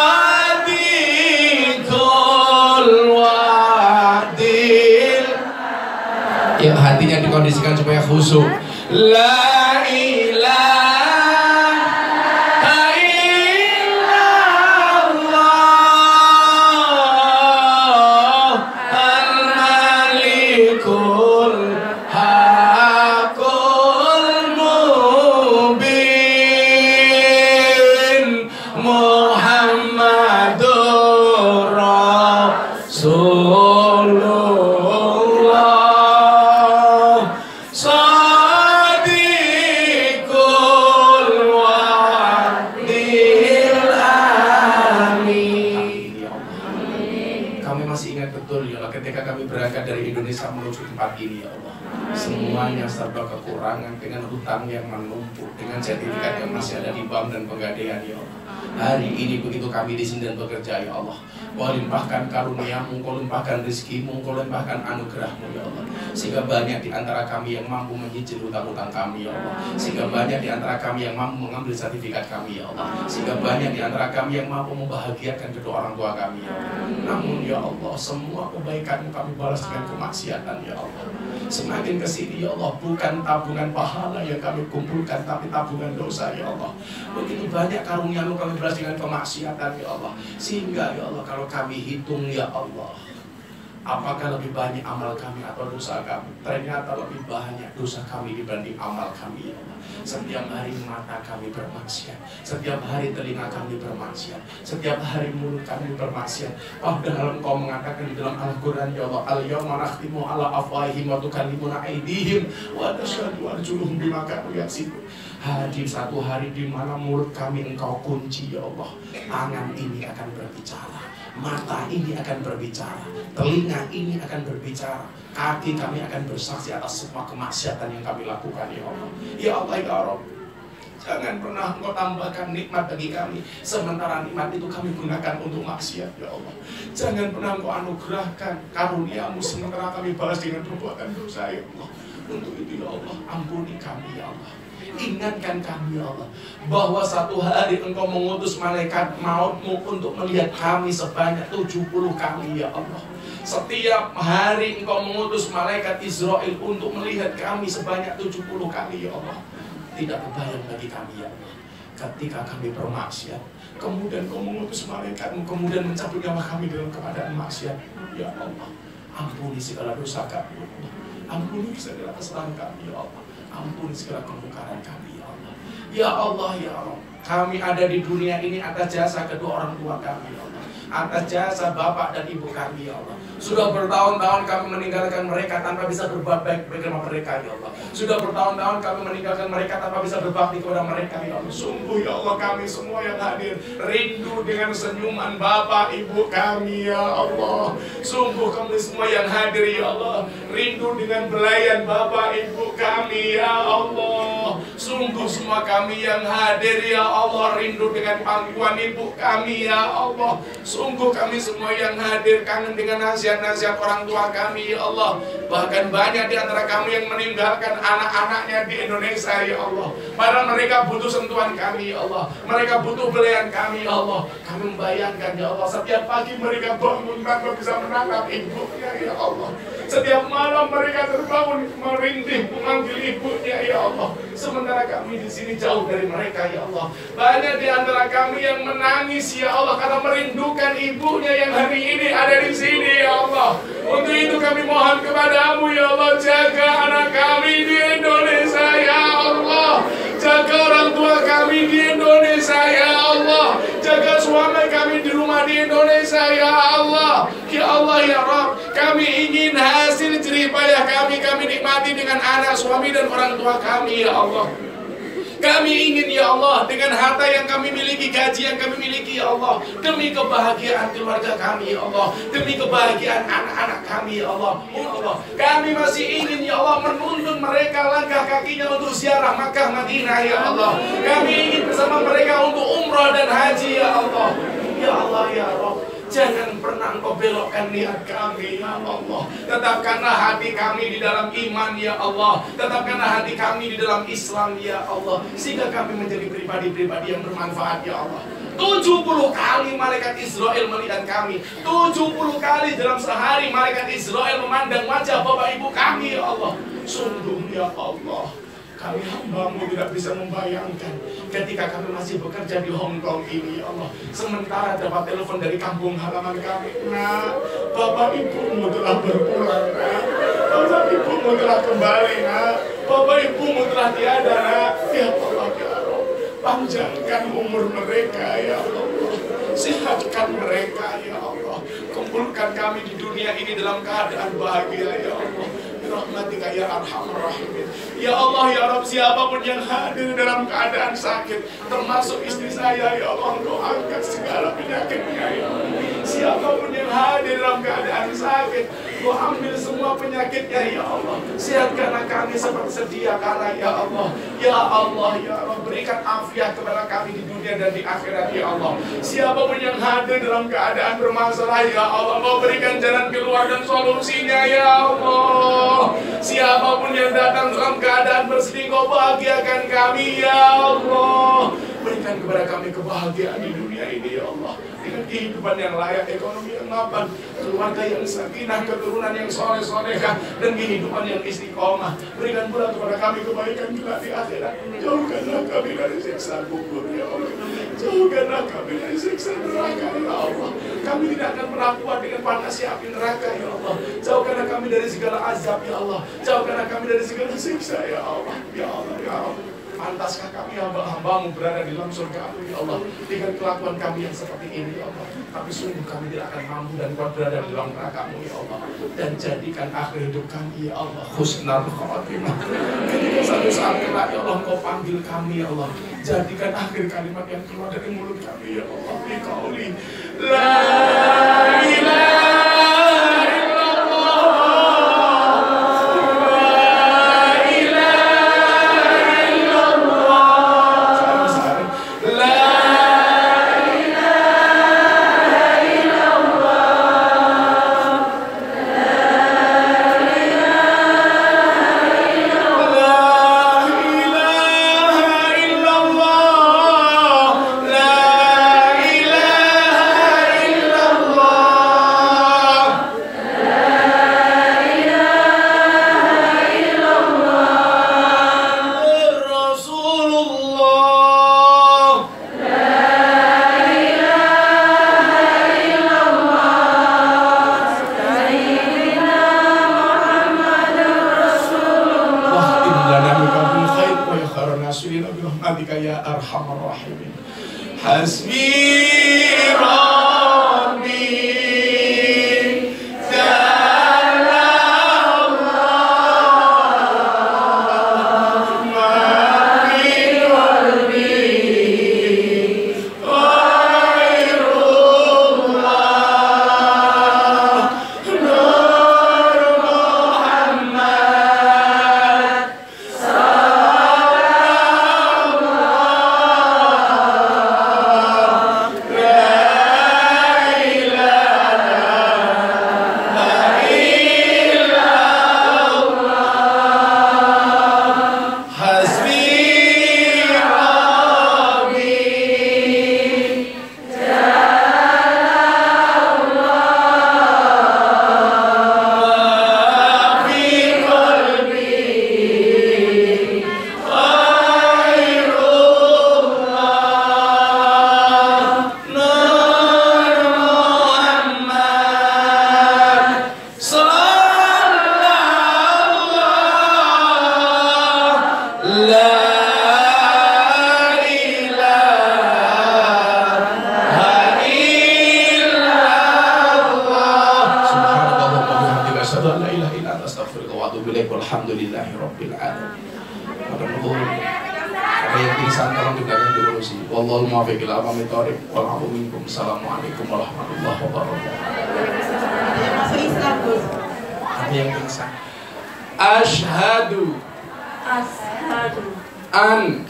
Wadil. Ya hatinya dikondisikan supaya khusyuk. La ilaha illallah al-malikul hakul mubin Muhammadur Rasulullah berangkat dari Indonesia menuju tempat ini ya Allah. Semuanya serba kekurangan dengan hutang yang menumpuk, dengan sertifikat yang masih ada di bank dan pegadaian ya Allah. Hari ini begitu kami di sini dan bekerja ya Allah, Kau limpahkan karuniamu, Kau limpahkan rezekimu, Kau limpahkan anugerahmu ya Allah. Sehingga banyak di antara kami yang mampu menyicil hutang-hutang kami ya Allah. Sehingga banyak di antara kami yang mampu mengambil sertifikat kami ya Allah. Sehingga banyak di antara kami yang mampu membahagiakan kedua orang tua kami ya Allah. Namun ya Allah, semua kebaikan kami balas dengan kemaksiatan ya Allah. Semakin kesini ya Allah, bukan tabungan pahala yang kami kumpulkan, tapi tabungan dosa ya Allah. Begitu banyak karunia-Mu kami balas dengan kemaksiatan ya Allah. Sehingga ya Allah, kalau kami hitung ya Allah, apakah lebih banyak amal kami atau dosa kami? Ternyata lebih banyak dosa kami dibanding amal kami ya Allah. Setiap hari mata kami bermaksiat, setiap hari telinga kami bermaksiat, setiap hari mulut kami bermaksiat. Padahal Engkau mengatakan di dalam Al-Quran ya Allah, al-yawma nakhtimu ala afwahihim wa tukallimuna aydihim wa tashhadu arjuluhum bima kanu yaksibun. Hadir satu hari di mana mulut kami Engkau kunci ya Allah. Tangan ini akan berbicara, mata ini akan berbicara, telinga ini akan berbicara, kaki kami akan bersaksi atas semua kemaksiatan yang kami lakukan ya Allah. Ya Allah ya Rabb, jangan pernah Engkau tambahkan nikmat bagi kami, sementara nikmat itu kami gunakan untuk maksiat ya Allah. Jangan pernah Engkau anugerahkan karunia-Mu, sementara kami balas dengan perbuatan dosa ya Allah. Untuk itu ya Allah, ampuni kami ya Allah. Ingatkan kami ya Allah, bahwa satu hari Engkau mengutus malaikat maut-Mu untuk melihat kami sebanyak 70 kali ya Allah. Setiap hari Engkau mengutus malaikat Israel untuk melihat kami sebanyak 70 kali ya Allah. Tidak kebayang bagi kami ya Allah, ketika kami bermaksiat, kemudian Kau mengutus malaikat-Mu, kemudian mencabut nyawa kami dalam keadaan maksiat. Ya Allah, ampuni segala dosa kami ya Allah. Ampuni segala kesalahan kami ya Allah. Ampuni segala kemungkaran kami ya Allah. Ya Allah ya Allah, kami ada di dunia ini atas jasa kedua orang tua kami ya Allah, atas jasa bapak dan ibu kami ya Allah. Sudah bertahun-tahun kami meninggalkan mereka tanpa bisa berbuat baik bersama mereka ya Allah. Sudah bertahun-tahun kami meninggalkan mereka tanpa bisa berbakti kepada mereka ya Allah. Sungguh ya Allah, kami semua yang hadir rindu dengan senyuman bapak ibu kami ya Allah. Sungguh kami semua yang hadir ya Allah rindu dengan belayan bapak ibu kami ya Allah. Sungguh semua kami yang hadir ya Allah rindu dengan pangkuan ibu kami ya Allah. Sungguh kami semua yang hadir kangen dengan nasihat-nasihat orang tua kami ya Allah. Bahkan banyak di antara kami yang meninggalkan anak-anaknya di Indonesia ya Allah. Padahal mereka butuh sentuhan kami ya Allah. Mereka butuh belayan kami ya Allah. Kami membayangkan ya Allah, setiap pagi mereka bangun tanpa bisa menatap ibunya ya Allah. Setiap malam mereka terbangun merintih memanggil ibunya ya Allah. Sementara kami di sini jauh dari mereka ya Allah. Banyak di antara kami yang menangis ya Allah karena merindukan ibunya yang hari ini ada di sini ya Allah. Untuk itu kami mohon kepada-Mu ya Allah, jaga anak kami di Indonesia ya Allah. Jaga orang tua kami di Indonesia ya Allah. Jaga suami kami di rumah di Indonesia ya Allah. Ya Allah ya Rabb, kami ingin hasil jerih payah kami nikmati dengan anak, suami dan orang tua kami ya Allah. Kami ingin ya Allah dengan harta yang kami miliki, gaji yang kami miliki ya Allah, demi kebahagiaan keluarga kami ya Allah, demi kebahagiaan anak-anak kami ya Allah. Ya Allah, kami masih ingin ya Allah menuntun mereka langkah kakinya untuk ziarah Makkah Madinah ya Allah. Kami ingin bersama mereka untuk umrah dan haji ya Allah. Ya Allah ya Rabb, jangan pernah Engkau belokkan niat kami ya Allah. Tetapkanlah hati kami di dalam iman ya Allah. Tetapkanlah hati kami di dalam Islam ya Allah, sehingga kami menjadi pribadi-pribadi yang bermanfaat ya Allah. 70 kali malaikat Israel melihat kami. 70 kali dalam sehari malaikat Israel memandang wajah bapak ibu kami ya Allah. Sungguh ya Allah, kami hamba-Mu tidak bisa membayangkan ketika kami masih bekerja di Hong Kong ini ya Allah. Sementara dapat telepon dari kampung halaman kami, nak, bapak ibumu telah berpulang nak. Bapak ibumu telah kembali nak. Bapak ibumu telah tiada nak. Ya Allah ya Rabb, panjangkan umur mereka ya Allah. Sehatkan mereka ya Allah. Kumpulkan kami di dunia ini dalam keadaan bahagia ya Allah. Rahmatika ya Arhamar Rahimin. Ya Allah ya Rabb, siapapun yang hadir dalam keadaan sakit, termasuk istri saya ya Allah, Engkau angkat segala penyakitnya ya Allah. Siapapun yang hadir dalam keadaan sakit, Engkau ambil semua penyakitnya ya Allah. Sehatkanlah kami seperti sedia kala ya Allah. Ya Allah ya Rabb, berikan afiat kepada kami di dunia dan di akhirat ya Allah. Siapapun yang hadir dalam keadaan bermasalah ya Allah, Engkau berikan jalan keluar dan solusinya ya Allah. Siapapun yang datang dalam keadaan bersedih, Kau bahagiakan kami ya Allah. Berikan kepada kami kebahagiaan di dunia ini ya Allah, dengan kehidupan yang layak, ekonomi yang mapan, keluarga yang sakinah, keturunan yang soleh-solehah, dan kehidupan yang istiqomah. Berikan pula kepada kami kebaikan kelak di akhirat. Jauhkanlah kami dari siksa kubur ya Allah. Jauhkanlah kami dari siksa neraka ya Allah. Kami tidak akan pernah kuat dengan panasnya api neraka ya Allah. Jauhkanlah kami dari segala azab ya Allah. Jauhkanlah kami dari segala siksa ya Allah. Ya Allah ya Allah. Pantaskah kami hamba-hamba-Mu berada di dalam surga-Mu ya Allah, dengan kelakuan kami yang seperti ini ya Allah. Tapi sungguh kami tidak akan mampu dan kuat berada di dalam neraka-Mu ya Allah. Dan jadikan akhir hidup kami ya Allah husnul khatimah. Ketika satu saat kelak ya Allah Engkau panggil kami ya Allah, jadikan akhir kalimat yang keluar dari mulut kami ya Allah biqauli la ilaha nasirin birahmatika ya arhamar rahimin. Hasbi Rabbi Assalamualaikum warahmatullahi wabarakatuh. Ada yang pingsan. Asyhadu an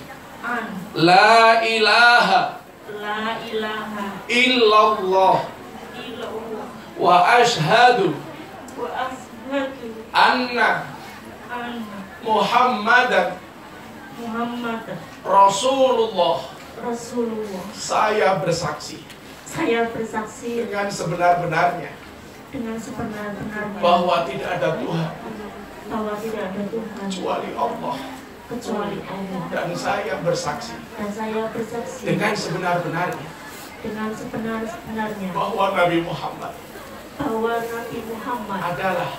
la ilaha illallah wa asyhadu anna Muhammadan Rasulullah. Saya bersaksi dengan sebenar-benarnya bahwa tidak ada Tuhan kecuali Allah. Dan saya bersaksi dengan sebenar-benarnya bahwa Nabi Muhammad adalah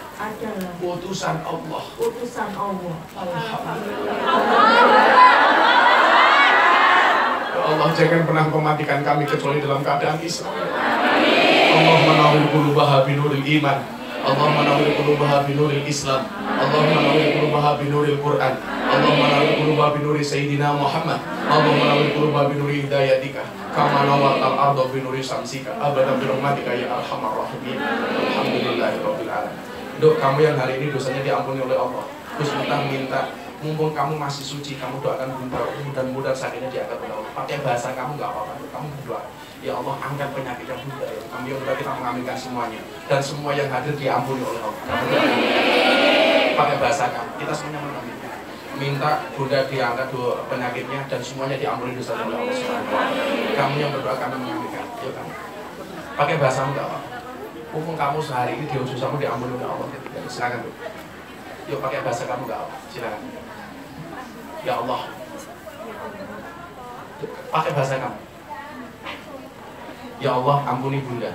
utusan Allah. Allah, jangan pernah mematikan kami kecuali dalam keadaan Islam. Allah menawwir qulubaha binuril iman. Allah menawwir qulubaha binuril Islam. Allah menawwir qulubaha binuril Quran. Allah menawwir qulubaha binuri Sayyidina Muhammad. Allah menawwir qulubaha binuri hidayatika. Kama nawwartal arda binuri samsika. Abadan birahmatika ya arhamar rahimin. Alhamdulillahirabbil alamin. Dok, kamu yang hari ini dosanya diampuni oleh Allah. Terus minta mumpung kamu masih suci, kamu doakan bunda, mudah-mudahan sakitnya diangkat oleh Allah. Pakai bahasa kamu nggak apa-apa, kamu berdoa, ya Allah angkat penyakitnya bunda, ya kami udah kita mengaminkan semuanya dan semua yang hadir diampuni oleh Allah. Pakai bahasa kamu, kita semuanya mengaminkan, minta bunda diangkat penyakitnya dan semuanya diampuni dosa oleh Allah SWT. Kamu yang berdoa, kami mengaminkan, yuk kamu pakai bahasamu nggak apa-apa. Mumpung kamu sehari ini diusus kamu diampuni oleh Allah, silakan tuh. Yuk pakai bahasa kamu nggak apa, silakan. Ya Allah, pakai bahasa kamu. Ya Allah, ampuni bunda.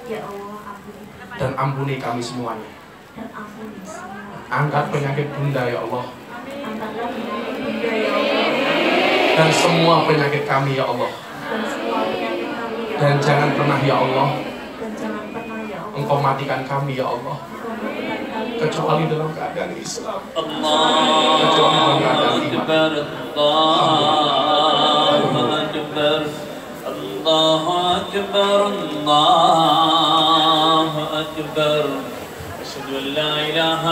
Ya Allah, ampuni. Dan ampuni kami semuanya. Dan ampuni semua. Angkat penyakit bunda ya Allah. Angkatlah penyakit bunda ya Allah. Dan semua penyakit kami ya Allah. Dan semua penyakit kami ya Allah. Dan jangan pernah ya Allah. Dan jangan pernah ya Allah. Engkau matikan kami ya Allah. Kecuali dalam keadaan Islam. Allahu Akbar, Allahu Akbar, Allahu Akbar, Allahu Akbar. Asyhadu an la ilaha